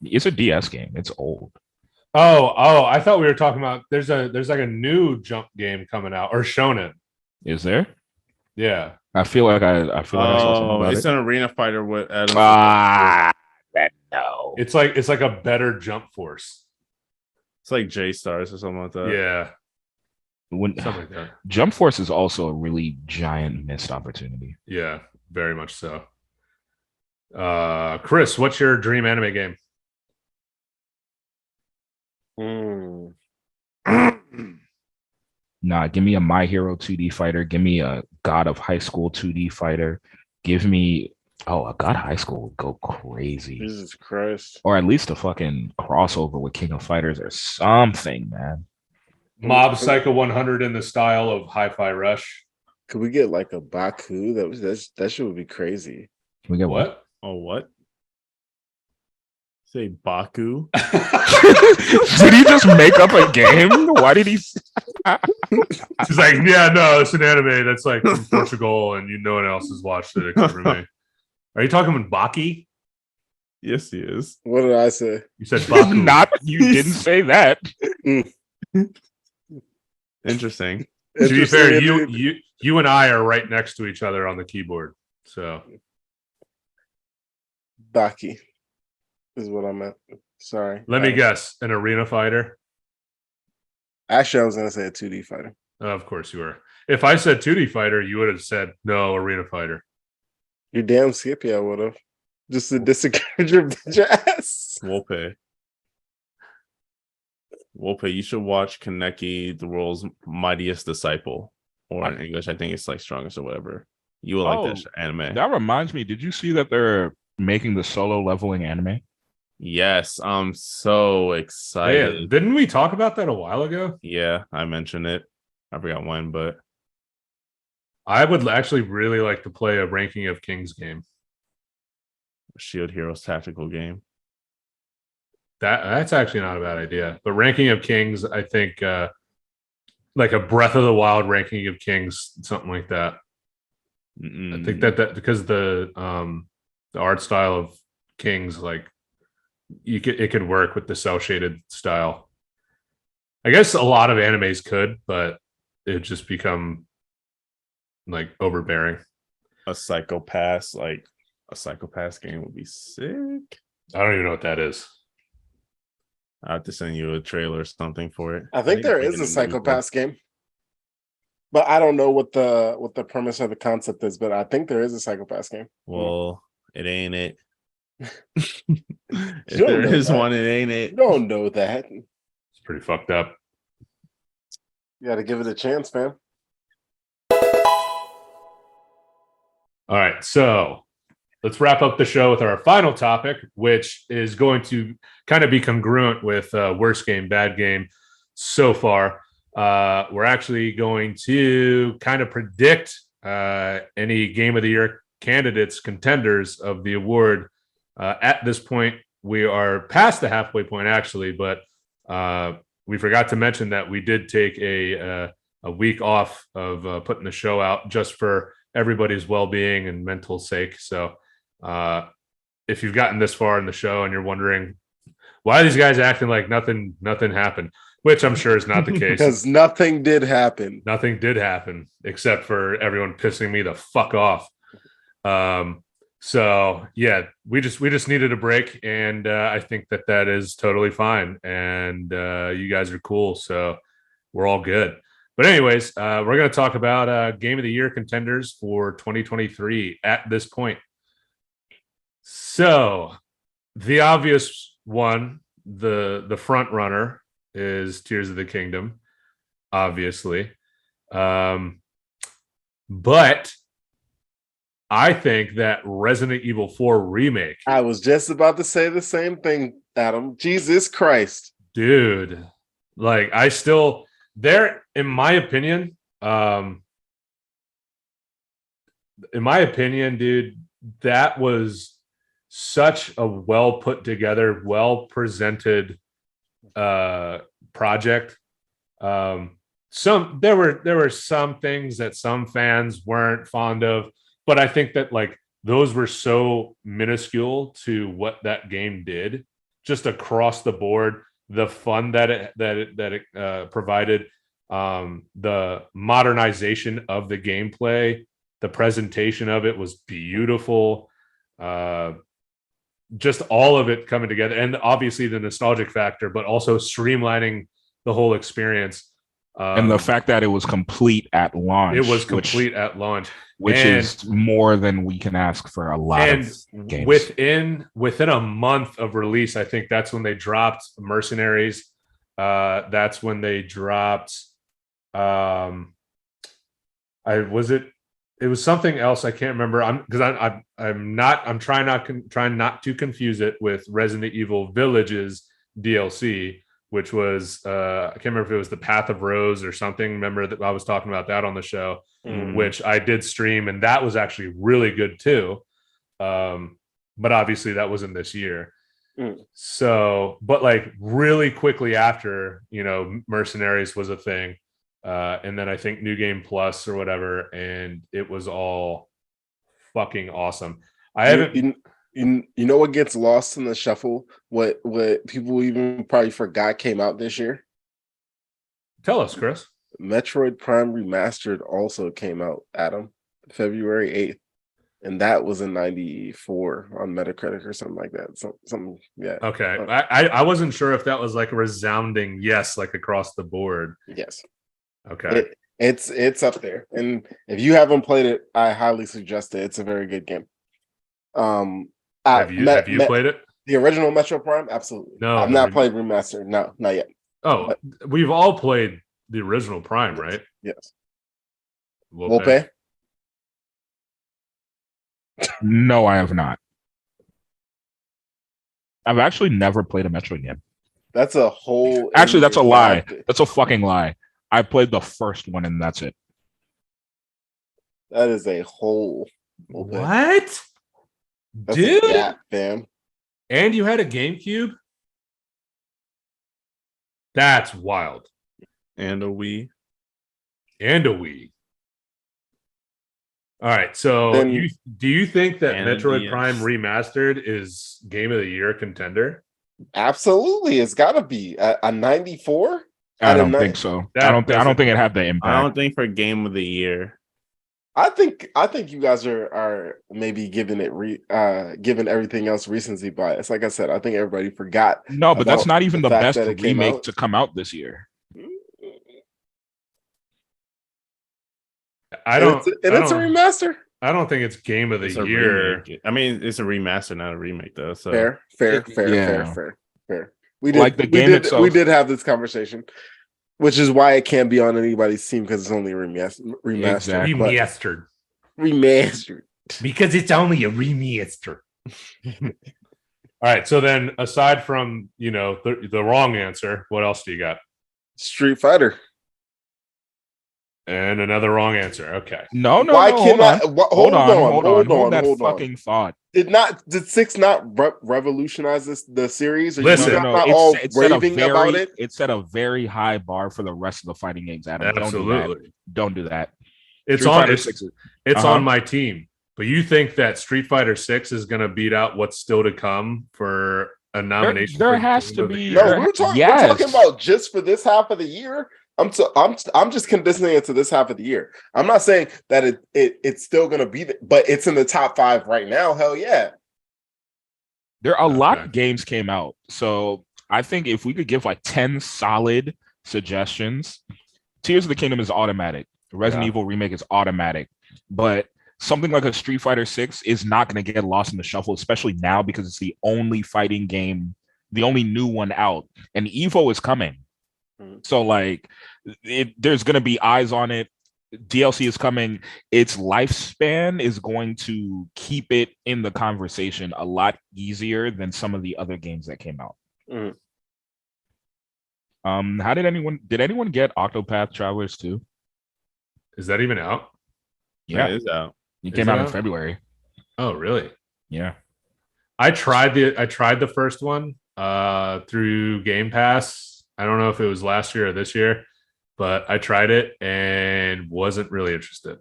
[SPEAKER 3] It's a DS game. It's old.
[SPEAKER 1] Oh, I thought we were talking about there's like a new Jump game coming out or Shonen.
[SPEAKER 3] Is there?
[SPEAKER 1] Yeah.
[SPEAKER 3] I feel like I saw something about
[SPEAKER 2] it's
[SPEAKER 3] it.
[SPEAKER 2] an arena fighter with Adam.
[SPEAKER 3] No.
[SPEAKER 1] It's like a better Jump Force.
[SPEAKER 2] It's like J Stars or something like that.
[SPEAKER 1] Yeah.
[SPEAKER 3] When
[SPEAKER 1] Something like that.
[SPEAKER 3] Jump Force is also a really giant missed opportunity.
[SPEAKER 1] Yeah, very much so. Chris, what's your dream anime game?
[SPEAKER 3] Nah, give me a My Hero 2D fighter. Give me a God of High School 2D fighter. Give me a God of High School would go crazy.
[SPEAKER 4] Jesus Christ.
[SPEAKER 3] Or at least a fucking crossover with King of Fighters or something, man.
[SPEAKER 1] Mob Psycho 100 in the style of Hi-Fi Rush.
[SPEAKER 4] Could we get like a Baku? That shit would be crazy.
[SPEAKER 3] Can we get what?
[SPEAKER 1] What?
[SPEAKER 2] Oh, what? Say Baku.
[SPEAKER 3] Did he just make up a game? Why did he?
[SPEAKER 1] He's like, yeah, no, it's an anime that's like from Portugal, and no one else has watched it except for me. Are you talking about Baki?
[SPEAKER 2] Yes, he is.
[SPEAKER 4] What did I say?
[SPEAKER 1] You said Baku.
[SPEAKER 3] Not. You didn't say that.
[SPEAKER 2] Interesting.
[SPEAKER 1] To be fair, you and I are right next to each other on the keyboard. So
[SPEAKER 4] Baki is what I meant. Sorry.
[SPEAKER 1] let me guess, an arena fighter.
[SPEAKER 4] Actually, I was gonna say a 2D fighter.
[SPEAKER 1] Of course you were. If I said 2D fighter, you would have said no, arena fighter.
[SPEAKER 4] You're damn skippy, I would have. Just to discourage your bitch ass.
[SPEAKER 2] Wopeh, you should watch Kaneki, the world's mightiest disciple. Or in English, I think it's like strongest or whatever. You will like that anime.
[SPEAKER 3] That reminds me. Did you see that they're making the solo leveling anime?
[SPEAKER 2] Yes, I'm so excited.
[SPEAKER 1] Yeah, didn't we talk about that a while ago?
[SPEAKER 2] Yeah, I mentioned it. I forgot when, but
[SPEAKER 1] I would actually really like to play a Ranking of Kings game.
[SPEAKER 2] Shield Heroes tactical game.
[SPEAKER 1] That's actually not a bad idea. But Ranking of Kings, I think like a Breath of the Wild Ranking of Kings, something like that. I think that because the art style of Kings, like it could work with the cell shaded style. I guess a lot of animes could, but it just become like overbearing.
[SPEAKER 2] A Psychopath game would be sick.
[SPEAKER 1] I don't even know what that is.
[SPEAKER 2] I have to send you a trailer or something for it.
[SPEAKER 4] I think there is a Psychopaths game, but I don't know what the premise or the concept is. But I think there is a Psychopaths game.
[SPEAKER 2] Well, it ain't it. If
[SPEAKER 4] You don't
[SPEAKER 2] there
[SPEAKER 4] know
[SPEAKER 2] is
[SPEAKER 4] that.
[SPEAKER 2] one, it ain't it.
[SPEAKER 4] You don't know that.
[SPEAKER 1] It's pretty fucked up.
[SPEAKER 4] You got to give it a chance, man.
[SPEAKER 1] All right, so let's wrap up the show with our final topic, which is going to kind of be congruent with worst game, bad game so far. We're actually going to kind of predict any Game of the Year candidates, contenders of the award. At this point, we are past the halfway point, actually, but we forgot to mention that we did take a week off of putting the show out just for everybody's well-being and mental sake. So if you've gotten this far in the show and you're wondering why are these guys acting like nothing happened, which I'm sure is not the case.
[SPEAKER 4] Because nothing did happen.
[SPEAKER 1] Nothing did happen except for everyone pissing me the fuck off. So yeah, we just needed a break, and I think that is totally fine. And you guys are cool, so we're all good. But anyways, we're going to talk about Game of the Year contenders for 2023 at this point. So the obvious one, the front runner, is Tears of the Kingdom, obviously. But I think that Resident Evil 4 remake.
[SPEAKER 4] I was just about to say the same thing, Adam. Jesus Christ.
[SPEAKER 1] Dude, Like I still there, in my opinion, dude, that was such a well put together, well presented project. There were some things that some fans weren't fond of, but I think that like those were so minuscule to what that game did, just across the board. The fun that it provided, the modernization of the gameplay, the presentation of it was beautiful. Just all of it coming together, and obviously the nostalgic factor, but also streamlining the whole experience.
[SPEAKER 3] And the fact that it was complete at launch.
[SPEAKER 1] It was complete at launch,
[SPEAKER 3] which is more than we can ask for a lot of games.
[SPEAKER 1] Within a month of release, I think that's when they dropped Mercenaries. That's when they dropped. It was something else. I can't remember. I'm trying not to confuse it with Resident Evil Villages DLC, which was I can't remember if it was the Path of Rose or something. Remember that I was talking about that on the show, which I did stream, and that was actually really good too. But obviously that wasn't this year. So, but like really quickly after, Mercenaries was a thing. And then I think New Game Plus or whatever, and it was all fucking awesome.
[SPEAKER 4] You know what gets lost in the shuffle? What people even probably forgot came out this year?
[SPEAKER 1] Tell us, Chris.
[SPEAKER 4] Metroid Prime Remastered also came out, Adam, February 8th. And that was a 94 on Metacritic or something like that. Something, yeah.
[SPEAKER 1] Okay. I wasn't sure if that was like a resounding yes, like across the board.
[SPEAKER 4] Yes.
[SPEAKER 1] Okay.
[SPEAKER 4] It's up there. And if you haven't played it, I highly suggest it. It's a very good game.
[SPEAKER 1] Have you played it?
[SPEAKER 4] The original Metro Prime? Absolutely.
[SPEAKER 1] No.
[SPEAKER 4] I've not played Remastered. No, not yet.
[SPEAKER 1] Oh, but we've all played the original Prime, right?
[SPEAKER 4] Yes.
[SPEAKER 1] Wopeh?
[SPEAKER 3] No, I have not. I've actually never played a Metroid game.
[SPEAKER 4] That's a whole...
[SPEAKER 3] Actually, that's a lie. That's a fucking lie. I played the first one and that's it.
[SPEAKER 4] That is a whole...
[SPEAKER 1] What?
[SPEAKER 4] That's
[SPEAKER 1] dude?
[SPEAKER 4] A gap, fam.
[SPEAKER 1] And you had a GameCube? That's wild.
[SPEAKER 2] And a Wii.
[SPEAKER 1] All right, so
[SPEAKER 4] Then,
[SPEAKER 1] do you think that
[SPEAKER 2] and
[SPEAKER 1] Metroid Prime Remastered is Game of the Year contender?
[SPEAKER 4] Absolutely, it's got to be a 94.
[SPEAKER 3] I don't think so. I don't think it had the impact.
[SPEAKER 2] I don't think for Game of the Year.
[SPEAKER 4] I think you guys are maybe giving it giving everything else recency bias. Like I said, I think everybody forgot.
[SPEAKER 3] No, but that's not even the best remake to come out this year.
[SPEAKER 4] It's a remaster.
[SPEAKER 1] I don't think it's Game of the Year.
[SPEAKER 2] I mean, it's a remaster, not a remake, though. So
[SPEAKER 4] fair. We did
[SPEAKER 3] like the game itself.
[SPEAKER 4] We did have this conversation, which is why it can't be on anybody's team because it's only a remaster.
[SPEAKER 3] Exactly.
[SPEAKER 4] Remastered.
[SPEAKER 1] Because it's only a remaster. All right. So then, aside from the wrong answer, what else do you got?
[SPEAKER 4] Street Fighter.
[SPEAKER 1] And another wrong answer. Okay.
[SPEAKER 3] No. Hold on. That fucking thought.
[SPEAKER 4] Did 6 not revolutionize the series?
[SPEAKER 1] Listen,
[SPEAKER 3] it's raving about it. It set a very high bar for the rest of the fighting games. Adam,
[SPEAKER 1] absolutely.
[SPEAKER 3] Don't do that.
[SPEAKER 1] It's on my team. But you think that Street Fighter 6 is going to beat out what's still to come for a nomination?
[SPEAKER 3] There has to be.
[SPEAKER 4] No, we're talking about just for this half of the year. I'm just condensing it to this half of the year. I'm not saying that it's still going to be, but it's in the top 5 right now. Hell yeah.
[SPEAKER 3] There are a lot of games came out. So I think if we could give like 10 solid suggestions, Tears of the Kingdom is automatic. Resident Evil Remake is automatic. But something like a Street Fighter 6 is not going to get lost in the shuffle, especially now because it's the only fighting game, the only new one out. And Evo is coming. So like there's going to be eyes on it. DLC is coming. Its lifespan is going to keep it in the conversation a lot easier than some of the other games that came out. How did anyone get Octopath Travelers 2?
[SPEAKER 1] Is that even out?
[SPEAKER 3] Yeah,
[SPEAKER 2] It is out.
[SPEAKER 3] it
[SPEAKER 1] Is
[SPEAKER 3] came
[SPEAKER 1] it
[SPEAKER 3] out in
[SPEAKER 1] out?
[SPEAKER 3] February.
[SPEAKER 1] Oh, really?
[SPEAKER 3] Yeah.
[SPEAKER 1] I tried the first one through Game Pass. I don't know if it was last year or this year, but I tried it and wasn't really interested.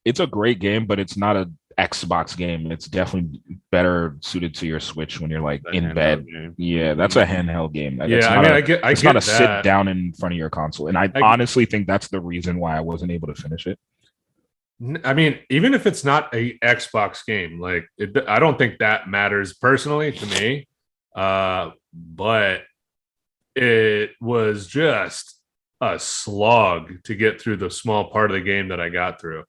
[SPEAKER 3] It's a great game, but it's not a Xbox game. It's definitely better suited to your Switch when you're like
[SPEAKER 2] The
[SPEAKER 3] in
[SPEAKER 2] handheld
[SPEAKER 3] bed.
[SPEAKER 2] game.
[SPEAKER 3] Yeah, that's a handheld game. That's
[SPEAKER 1] Yeah, I
[SPEAKER 3] not
[SPEAKER 1] mean,
[SPEAKER 3] a,
[SPEAKER 1] I get
[SPEAKER 3] it's not a
[SPEAKER 1] that.
[SPEAKER 3] sit down in front of your console. And I honestly think that's the reason why I wasn't able to finish it.
[SPEAKER 1] I mean, even if it's not a Xbox game, like I don't think that matters personally to me. But it was just a slog to get through the small part of the game that I got through.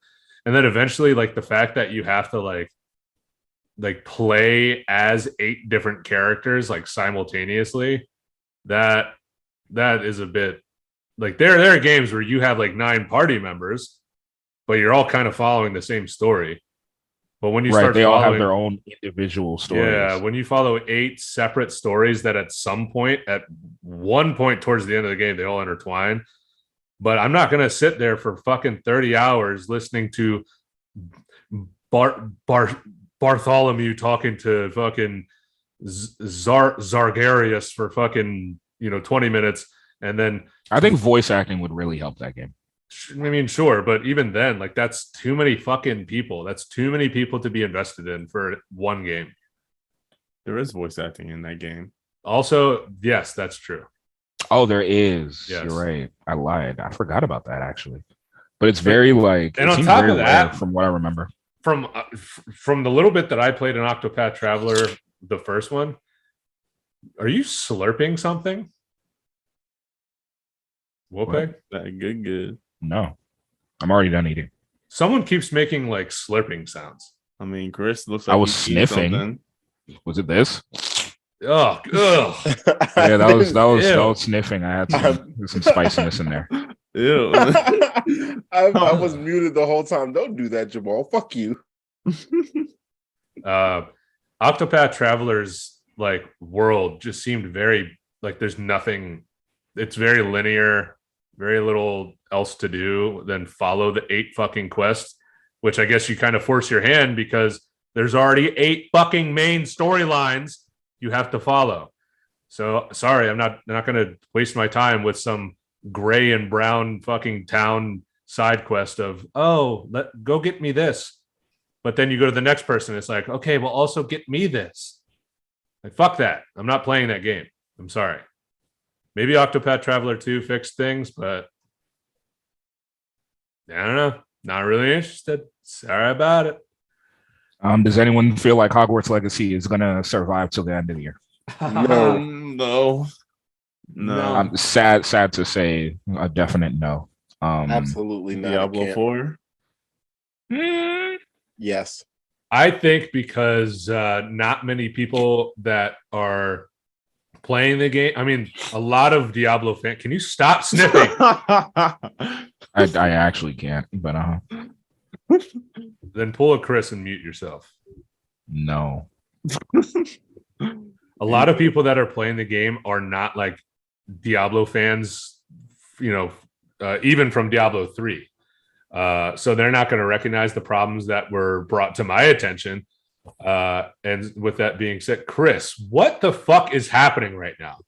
[SPEAKER 1] And then eventually, like the fact that you have to like play as 8 different characters like simultaneously, that is a bit like there are games where you have like 9 party members, but you're all kind of following the same story. But when you start
[SPEAKER 3] they all have
[SPEAKER 1] following,
[SPEAKER 3] their own individual stories.
[SPEAKER 1] yeah, when you follow 8 separate stories that at one point towards the end of the game, they all intertwine. But I'm not going to sit there for fucking 30 hours listening to Bartholomew talking to fucking Zargarius for fucking 20 minutes, and then
[SPEAKER 3] I think voice acting would really help that game.
[SPEAKER 1] I mean, sure, but even then, like that's too many fucking people. That's too many people to be invested in for one game.
[SPEAKER 2] There is voice acting in that game.
[SPEAKER 1] Also, yes, that's true.
[SPEAKER 3] Oh, there is.
[SPEAKER 1] Yes.
[SPEAKER 3] You're right. I lied. I forgot about that actually. But it's very like,
[SPEAKER 1] and
[SPEAKER 3] it
[SPEAKER 1] on
[SPEAKER 3] seems
[SPEAKER 1] top
[SPEAKER 3] very
[SPEAKER 1] of that,
[SPEAKER 3] rare from what I remember.
[SPEAKER 1] From the little bit that I played in Octopath Traveler, the first one, are you slurping something? Wopeh?
[SPEAKER 2] Good.
[SPEAKER 3] No, I'm already done eating.
[SPEAKER 1] Someone keeps making like slurping sounds.
[SPEAKER 2] I mean, Chris looks like
[SPEAKER 3] I was
[SPEAKER 2] he's eating
[SPEAKER 3] sniffing.
[SPEAKER 2] something.
[SPEAKER 3] Was it this?
[SPEAKER 1] Ugh.
[SPEAKER 3] Yeah, that was sniffing. I had some spiciness in there.
[SPEAKER 2] Ew.
[SPEAKER 4] I was muted the whole time. Don't do that, Jamal. Fuck you.
[SPEAKER 1] Octopath Traveler's like world just seemed very like there's nothing. It's very linear, very little else to do than follow the 8 fucking quests, which I guess you kind of force your hand because there's already 8 fucking main storylines you have to follow. So sorry, I'm not going to waste my time with some gray and brown fucking town side quest of go get me this, but then you go to the next person. It's like, okay, well, also get me this. Like fuck that. I'm not playing that game. I'm sorry. Maybe Octopath Traveler 2 fixed things, but I don't know. Not really interested. Sorry about it.
[SPEAKER 3] Does anyone feel like Hogwarts Legacy is gonna survive till the end of the year?
[SPEAKER 2] No.
[SPEAKER 3] I'm sad to say a definite no.
[SPEAKER 4] Absolutely not.
[SPEAKER 2] Diablo 4.
[SPEAKER 4] Yes.
[SPEAKER 1] I think because not many people that are playing the game. I mean, a lot of Diablo fans. Can you stop sniffing?
[SPEAKER 3] I actually can't, but
[SPEAKER 1] Then pull a Chris and mute yourself.
[SPEAKER 3] No.
[SPEAKER 1] A lot of people that are playing the game are not like Diablo fans, even from Diablo 3. So they're not going to recognize the problems that were brought to my attention. And with that being said, Chris, what the fuck is happening right now?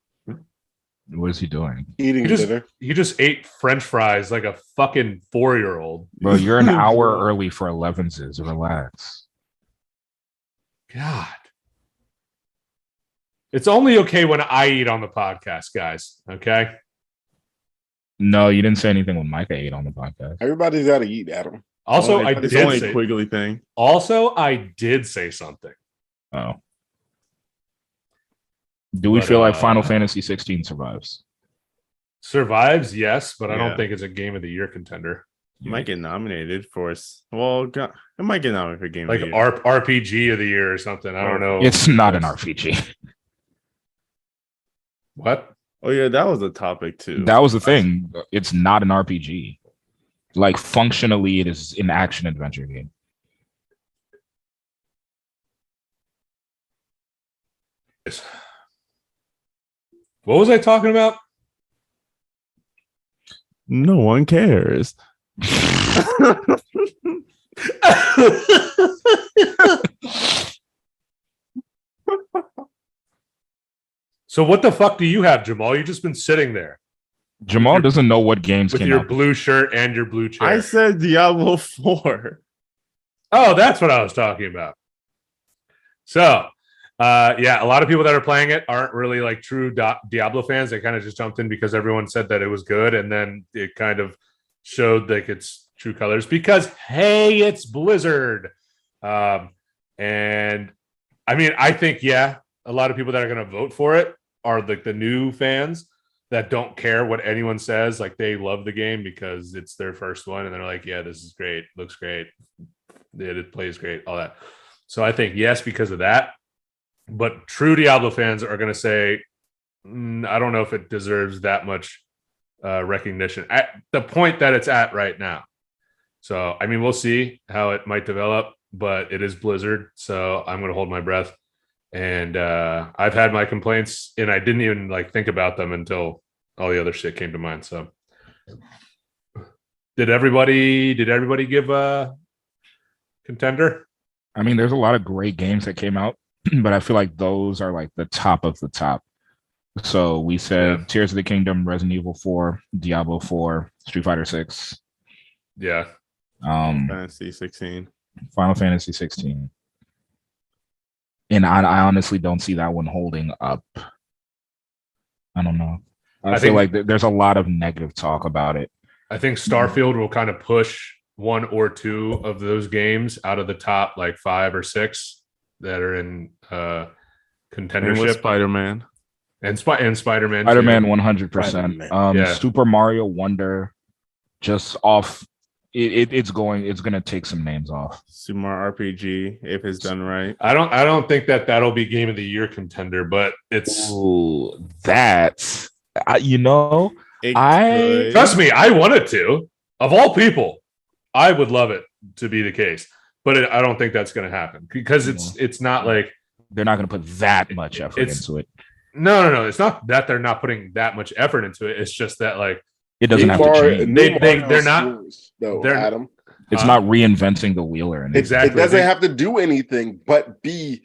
[SPEAKER 3] What is he doing?
[SPEAKER 4] Eating dinner.
[SPEAKER 1] He just ate French fries like a fucking 4-year-old.
[SPEAKER 3] Bro, you're an hour early for 11s. Relax.
[SPEAKER 1] God. It's only okay when I eat on the podcast, guys. Okay.
[SPEAKER 3] No, you didn't say anything when Micah ate on the podcast.
[SPEAKER 4] Everybody's got to eat, Adam.
[SPEAKER 1] Also,
[SPEAKER 2] it's only a Quigley thing.
[SPEAKER 1] Also, I did say something.
[SPEAKER 3] Oh. Do we feel like Final Fantasy 16 survives?
[SPEAKER 1] Survives, yes, but I
[SPEAKER 2] Yeah.
[SPEAKER 1] don't think it's a Game of the Year contender.
[SPEAKER 2] It might get nominated for us. Well, it might get nominated for Game
[SPEAKER 1] Like
[SPEAKER 2] of the Year.
[SPEAKER 1] RPG of the Year or something. I don't know.
[SPEAKER 3] It's not an RPG.
[SPEAKER 1] What?
[SPEAKER 2] Oh yeah, that was a topic too.
[SPEAKER 3] That was the thing. It's not an RPG. Like functionally, it is an action adventure game.
[SPEAKER 1] What was I talking about?
[SPEAKER 2] No one cares.
[SPEAKER 1] So what the fuck do you have, Jamal? You've just been sitting there.
[SPEAKER 3] Jamal doesn't know what games
[SPEAKER 1] with
[SPEAKER 3] came
[SPEAKER 1] your
[SPEAKER 3] out.
[SPEAKER 1] blue shirt and your blue chair.
[SPEAKER 2] I said Diablo 4.
[SPEAKER 1] Oh, that's what I was talking about. So, yeah, a lot of people that are playing it aren't really like true Diablo fans. They kind of just jumped in because everyone said that it was good, and then it kind of showed like its true colors because, hey, it's Blizzard. And I mean, I think, yeah, a lot of people that are going to vote for it are like the new fans that don't care what anyone says. Like they love the game because it's their first one, and they're like, yeah, this is great, looks great, it plays great, all that. So I think yes because of that. But true Diablo fans are going to say, I don't know if it deserves that much recognition at the point that it's at right now. So, I mean, we'll see how it might develop, but it is Blizzard. So I'm going to hold my breath. And I've had my complaints, and I didn't even like think about them until all the other shit came to mind. So did everybody give a contender?
[SPEAKER 3] I mean, there's a lot of great games that came out, but I feel like those are like the top of the top. So we said Tears of the Kingdom, Resident Evil 4, Diablo 4, Street Fighter 6.
[SPEAKER 1] Yeah.
[SPEAKER 2] Fantasy 16.
[SPEAKER 3] Final Fantasy 16. And I honestly don't see that one holding up. I don't know. I feel like there's a lot of negative talk about it.
[SPEAKER 1] I think Starfield will kind of push one or two of those games out of the top like 5 or 6 that are in contendership.
[SPEAKER 2] Spider-Man.
[SPEAKER 1] And Spider-Man.
[SPEAKER 3] Spider-Man 100%. Super Mario Wonder, just off. It's gonna take some names off.
[SPEAKER 2] Super Mario RPG, if it's done right.
[SPEAKER 1] I don't think that'll be Game of the Year contender, but it's
[SPEAKER 3] that's trust
[SPEAKER 1] me, I want it to. Of all people, I would love it to be the case, but I don't think that's going to happen because it's not like
[SPEAKER 3] they're not going to put that much effort into it.
[SPEAKER 1] No. It's not that they're not putting that much effort into it. It's just that like
[SPEAKER 3] it doesn't have to change.
[SPEAKER 1] They're not. They're
[SPEAKER 4] Adam.
[SPEAKER 3] It's not reinventing the wheel or anything.
[SPEAKER 1] Exactly.
[SPEAKER 4] It doesn't have to do anything but be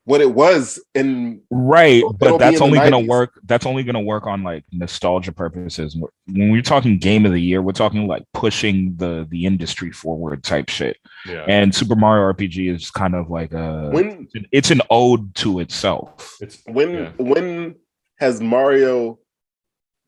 [SPEAKER 4] what it was in
[SPEAKER 3] right. But that's only going to work. That's only going to work on like nostalgia purposes. When we're talking Game of the Year, we're talking like pushing the industry forward type shit.
[SPEAKER 1] Yeah.
[SPEAKER 3] And Super Mario RPG is kind of like it's an ode to itself.
[SPEAKER 4] When has Mario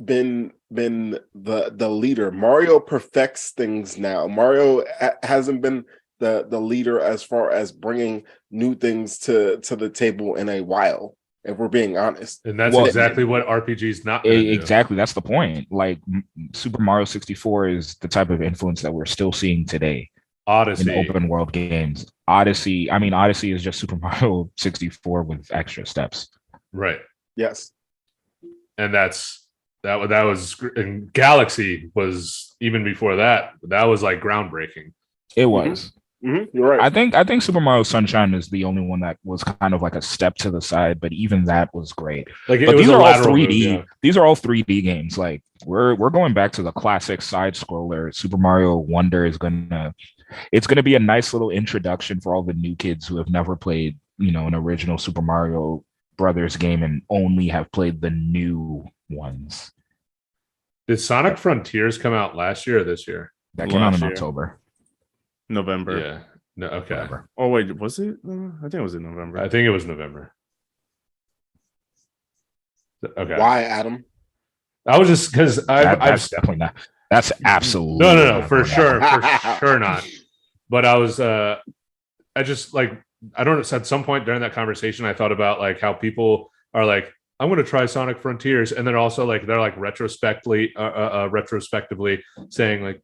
[SPEAKER 4] been the leader? Mario perfects things now. Mario hasn't been the leader as far as bringing new things to the table in a while, if we're being honest.
[SPEAKER 1] And that's exactly what RPG's not
[SPEAKER 3] exactly. That's the point. Like Super Mario 64 is the type of influence that we're still seeing today.
[SPEAKER 1] Odyssey
[SPEAKER 3] in open world games. Odyssey is just Super Mario 64 with extra steps.
[SPEAKER 1] Right.
[SPEAKER 4] Yes.
[SPEAKER 1] And that was, and Galaxy was even before that. That was like groundbreaking.
[SPEAKER 3] It was.
[SPEAKER 4] Mm-hmm. You're right.
[SPEAKER 3] I think Super Mario Sunshine is the only one that was kind of like a step to the side, but even that was great. Like but these are all 3D. Move, yeah. These are all 3D games. Like we're going back to the classic side scroller. Super Mario Wonder is gonna be a nice little introduction for all the new kids who have never played, an original Super Mario Brothers game and only have played the new ones.
[SPEAKER 1] Did Sonic Frontiers come out last year or this year?
[SPEAKER 3] That came out in October.
[SPEAKER 2] November.
[SPEAKER 1] Yeah. No, okay.
[SPEAKER 2] November. Oh wait, was it? I think it was in November.
[SPEAKER 1] I think it was November. Okay.
[SPEAKER 4] Why, Adam?
[SPEAKER 1] I was just because
[SPEAKER 3] that's definitely not. That's absolutely
[SPEAKER 1] no, for sure not. But I was I just like I don't know. At some point during that conversation, I thought about like how people are like, I'm going to try Sonic Frontiers, and then also like they're like retrospectively saying like.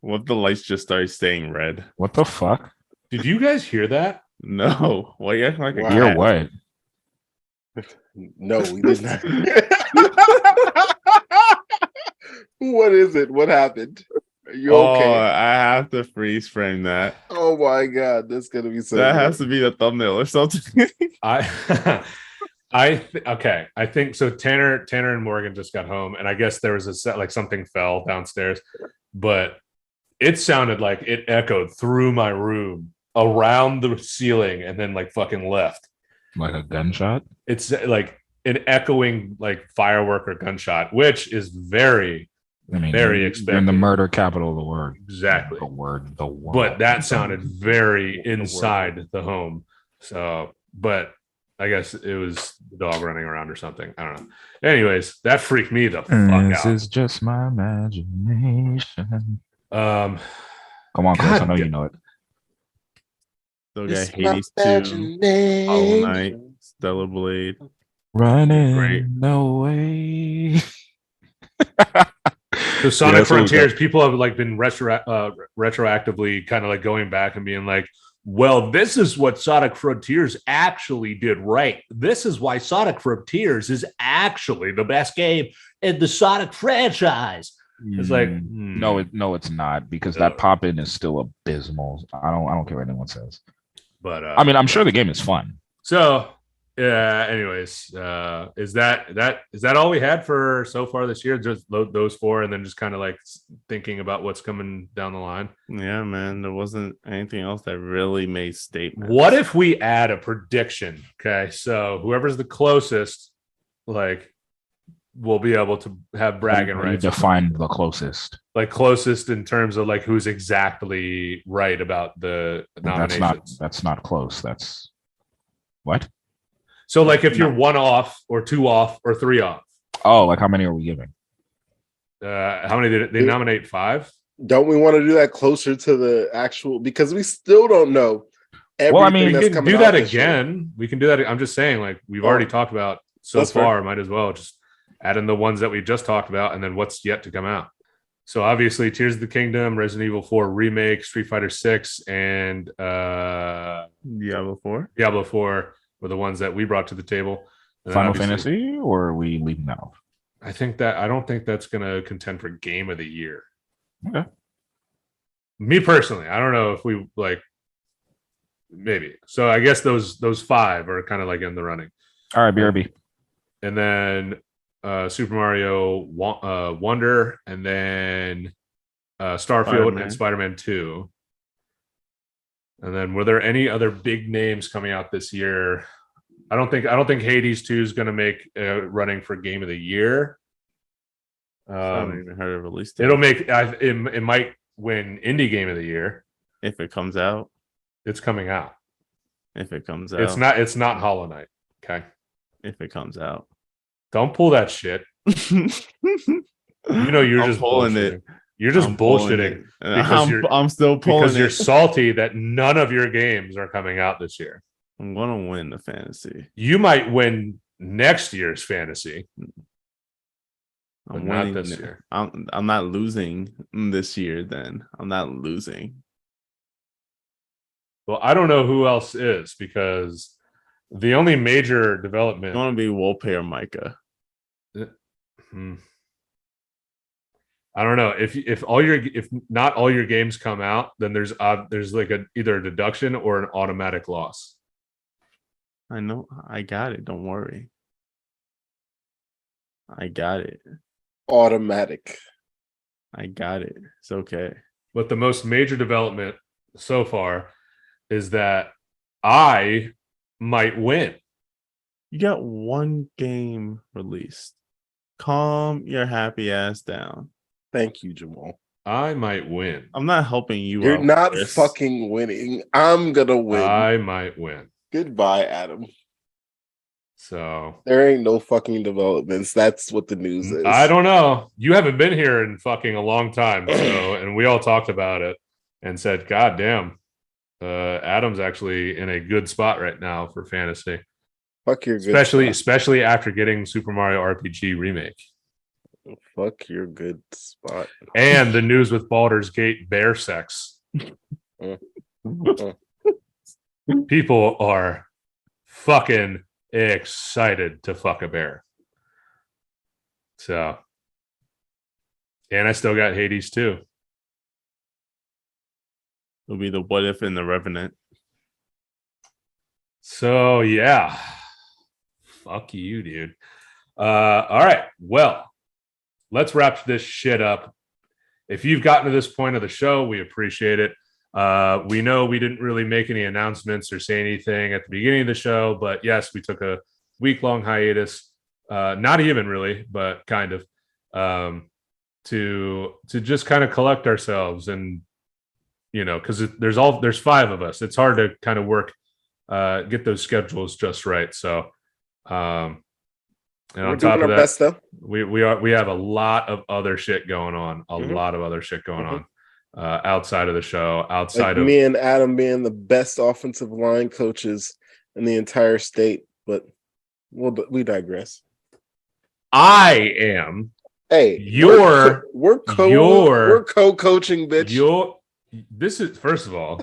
[SPEAKER 2] What the lights just started staying red?
[SPEAKER 3] What the fuck?
[SPEAKER 1] Did you guys hear that?
[SPEAKER 2] No. Well, you acting like a
[SPEAKER 3] hear what?
[SPEAKER 4] No, we did not. What is it? What happened? Are you okay?
[SPEAKER 2] I have to freeze frame that.
[SPEAKER 4] Oh Oh my god, that's gonna be so.
[SPEAKER 2] That
[SPEAKER 4] good.
[SPEAKER 2] has to be the thumbnail or something.
[SPEAKER 1] Okay. I think so. Tanner and Morgan just got home, and I guess there was a set like something fell downstairs, but it sounded like it echoed through my room around the ceiling and then like fucking left.
[SPEAKER 3] Like a gunshot?
[SPEAKER 1] It's like an echoing like firework or gunshot, which is very expected.
[SPEAKER 3] In the murder capital of the world.
[SPEAKER 1] Exactly.
[SPEAKER 3] The world.
[SPEAKER 1] But that sounded very inside the home. So, but I guess it was the dog running around or something. I don't know. Anyways, that freaked me the fuck out.
[SPEAKER 3] This is just my imagination. Come on, Chris. I know you know it.
[SPEAKER 2] So we got Hades 2, Hollow Knight, Stellar Blade.
[SPEAKER 3] Running away.
[SPEAKER 1] So Sonic Frontiers, people have like been retroactively kind of like going back and being like, well, this is what Sonic Frontiers actually did right. This is why Sonic Frontiers is actually the best game in the Sonic franchise. It's like
[SPEAKER 3] no, it's not, because that pop-in is still abysmal. I don't care what anyone says.
[SPEAKER 1] But
[SPEAKER 3] I mean, I'm sure the game is fun.
[SPEAKER 1] So yeah. Anyways, is that all we had for so far this year? Just those four, and then just kind of like thinking about what's coming down the line.
[SPEAKER 2] Yeah, man, there wasn't anything else that really made statements.
[SPEAKER 1] What if we add a prediction? Okay, so whoever's the closest, like, will be able to have bragging rights.
[SPEAKER 3] Define the closest.
[SPEAKER 1] Like closest in terms of like who's exactly right about the nominations.
[SPEAKER 3] That's not close. That's what?
[SPEAKER 1] So like if you're 1 off or 2 off or 3 off.
[SPEAKER 3] Oh, like how many are we giving?
[SPEAKER 1] How many did they nominate? 5?
[SPEAKER 4] Don't we want to do that closer to the actual, because we still don't know everything.
[SPEAKER 1] Well, I mean, we
[SPEAKER 4] that's
[SPEAKER 1] can do that again. We can do that. I'm just saying, like, we've already talked about so far. Fair. Might as well just add in the ones that we just talked about and then what's yet to come out. So obviously Tears of the Kingdom, Resident Evil 4 Remake, Street Fighter 6, and
[SPEAKER 2] Diablo 4.
[SPEAKER 1] Diablo 4 were the ones that we brought to the table. And
[SPEAKER 3] Final Fantasy, or are we leaving that off?
[SPEAKER 1] I don't think that's going to contend for Game of the Year.
[SPEAKER 3] Okay.
[SPEAKER 1] Me personally, I don't know if we like, maybe. So I guess those 5 are kind of like in the running.
[SPEAKER 3] All right, BRB.
[SPEAKER 1] And then Super Mario Wonder, and then Starfield and Spider-Man 2. And then were there any other big names coming out this year? I don't think Hades 2 is going to make running for Game of the Year.
[SPEAKER 2] I haven't even heard of release date.
[SPEAKER 1] It'll make it might win Indie Game of the Year
[SPEAKER 2] if it comes out.
[SPEAKER 1] It's coming out.
[SPEAKER 2] If it comes out,
[SPEAKER 1] it's not Hollow Knight. Okay.
[SPEAKER 2] If it comes out,
[SPEAKER 1] don't pull that shit. You're just
[SPEAKER 2] pulling
[SPEAKER 1] bullshitting.
[SPEAKER 2] it.
[SPEAKER 1] You're just bullshitting because
[SPEAKER 2] I'm still pulling
[SPEAKER 1] because you're salty that none of your games are coming out this year.
[SPEAKER 2] I'm gonna win the fantasy.
[SPEAKER 1] You might win next year's fantasy.
[SPEAKER 2] I'm
[SPEAKER 1] not this year.
[SPEAKER 2] I'm not losing this year. Then I'm not losing.
[SPEAKER 1] Well, I don't know who else is, because the only major development.
[SPEAKER 2] I want to be Wopeh or Micah.
[SPEAKER 1] I don't know if not all your games come out, then there's like either a deduction or an automatic loss.
[SPEAKER 2] I know. I got it. Don't worry. I got it.
[SPEAKER 4] Automatic.
[SPEAKER 2] I got it. It's okay.
[SPEAKER 1] But the most major development so far is that I might win.
[SPEAKER 2] You got one game released. Calm your happy ass down.
[SPEAKER 4] Thank you, Jamal.
[SPEAKER 1] I might win.
[SPEAKER 2] I'm not helping you.
[SPEAKER 4] You're not fucking winning. I'm gonna win.
[SPEAKER 1] I might win.
[SPEAKER 4] Goodbye, Adam.
[SPEAKER 1] So
[SPEAKER 4] there ain't no fucking developments. That's what the news is.
[SPEAKER 1] I don't know. You haven't been here in fucking a long time. So, and we all talked about it and said, God damn, Adam's actually in a good spot right now for fantasy.
[SPEAKER 4] Fuck your good
[SPEAKER 1] especially after getting Super Mario RPG Remake.
[SPEAKER 4] Fuck your good spot.
[SPEAKER 1] And the news with Baldur's Gate bear sex. People are fucking excited to fuck a bear. So, and I still got Hades too.
[SPEAKER 2] It'll be the What If and the Revenant.
[SPEAKER 1] So yeah, fuck you, dude. All right, well, let's wrap this shit up. If you've gotten to this point of the show, we appreciate it. We know we didn't really make any announcements or say anything at the beginning of the show, but yes, we took a week-long hiatus. Not even really, but kind of, to just kind of collect ourselves, and because there's 5 of us. It's hard to kind of work, get those schedules just right. So, and
[SPEAKER 4] We're
[SPEAKER 1] on top
[SPEAKER 4] doing
[SPEAKER 1] of
[SPEAKER 4] our
[SPEAKER 1] that,
[SPEAKER 4] best though.
[SPEAKER 1] we have a lot of other shit going on. A lot of other shit going on outside of the show. Outside of
[SPEAKER 4] me and Adam being the best offensive line coaches in the entire state, but we digress.
[SPEAKER 1] I am.
[SPEAKER 4] Hey, we're co-coaching, bitch.
[SPEAKER 1] This is first of all,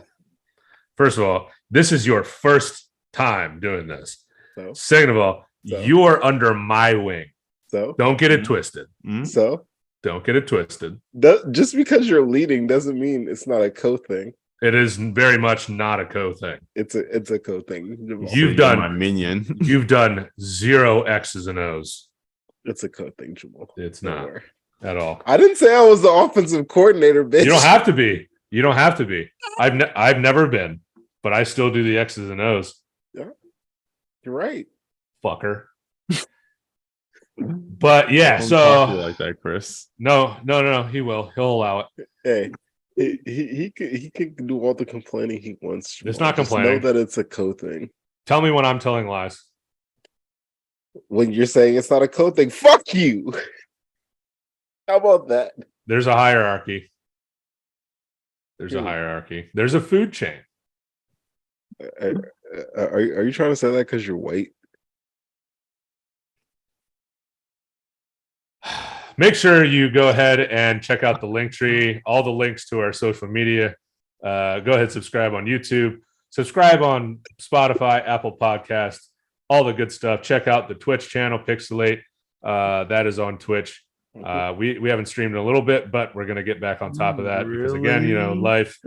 [SPEAKER 1] this is your first time doing this.
[SPEAKER 4] So?
[SPEAKER 1] Second of all, you are under my wing.
[SPEAKER 4] So
[SPEAKER 1] don't get it twisted.
[SPEAKER 4] So
[SPEAKER 1] don't get it twisted.
[SPEAKER 4] Just because you're leading doesn't mean it's not a co thing.
[SPEAKER 1] It is very much not a co thing.
[SPEAKER 4] It's a co thing.
[SPEAKER 1] You've done
[SPEAKER 2] my minion.
[SPEAKER 1] You've done 0 X's and O's.
[SPEAKER 4] It's a co thing, Jamal.
[SPEAKER 1] It's not at all.
[SPEAKER 4] I didn't say I was the offensive coordinator, bitch.
[SPEAKER 1] You don't have to be. You don't have to be. I've never been, but I still do the X's and O's.
[SPEAKER 4] Yeah, you're right,
[SPEAKER 1] fucker. But yeah,
[SPEAKER 2] Don't
[SPEAKER 1] so
[SPEAKER 2] talk to you like that, Chris.
[SPEAKER 1] No, he will. He'll allow it.
[SPEAKER 4] Hey, he can do all the complaining he wants.
[SPEAKER 1] It's not
[SPEAKER 4] Just
[SPEAKER 1] complaining.
[SPEAKER 4] know that it's a co thing.
[SPEAKER 1] Tell me when I'm telling lies.
[SPEAKER 4] When you're saying it's not a co thing, fuck you. How about that?
[SPEAKER 1] There's a hierarchy. There's a hierarchy. There's a food chain.
[SPEAKER 4] Are you trying to say that because you're white?
[SPEAKER 1] Make sure you go ahead and check out the Linktree, all the links to our social media. Go ahead, subscribe on YouTube, subscribe on Spotify, Apple Podcasts, all the good stuff. Check out the Twitch channel, PixelHate's. That is on Twitch. We haven't streamed in a little bit, but we're gonna get back on top of that because again, life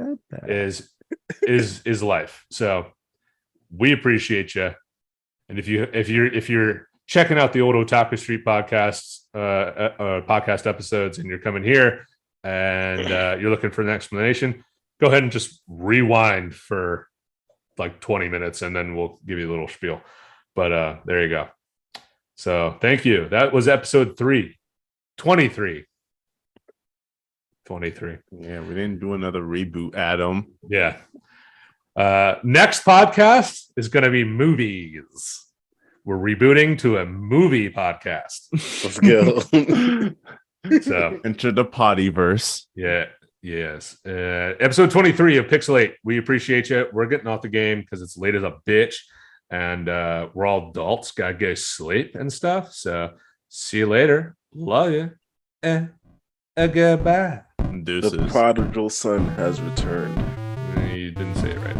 [SPEAKER 1] is life. So we appreciate you. And if you're checking out the old Otaku Street podcasts, podcast episodes, and you're coming here and you're looking for an explanation, go ahead and just rewind for like 20 minutes and then we'll give you a little spiel. But there you go. So thank you. That was episode 23.
[SPEAKER 2] Yeah, we didn't do another reboot, Adam.
[SPEAKER 1] Yeah. Next podcast is going to be movies. We're rebooting to a movie podcast.
[SPEAKER 4] Let's go.
[SPEAKER 1] So
[SPEAKER 2] enter the pottyverse.
[SPEAKER 1] Yeah. Yes. Episode 23 of PixelHate's. We appreciate you. We're getting off the game because it's late as a bitch. And we're all adults. Gotta go sleep and stuff. So see you later. Love you. Goodbye.
[SPEAKER 2] Deuces.
[SPEAKER 4] The prodigal son has returned.
[SPEAKER 1] You didn't say it right.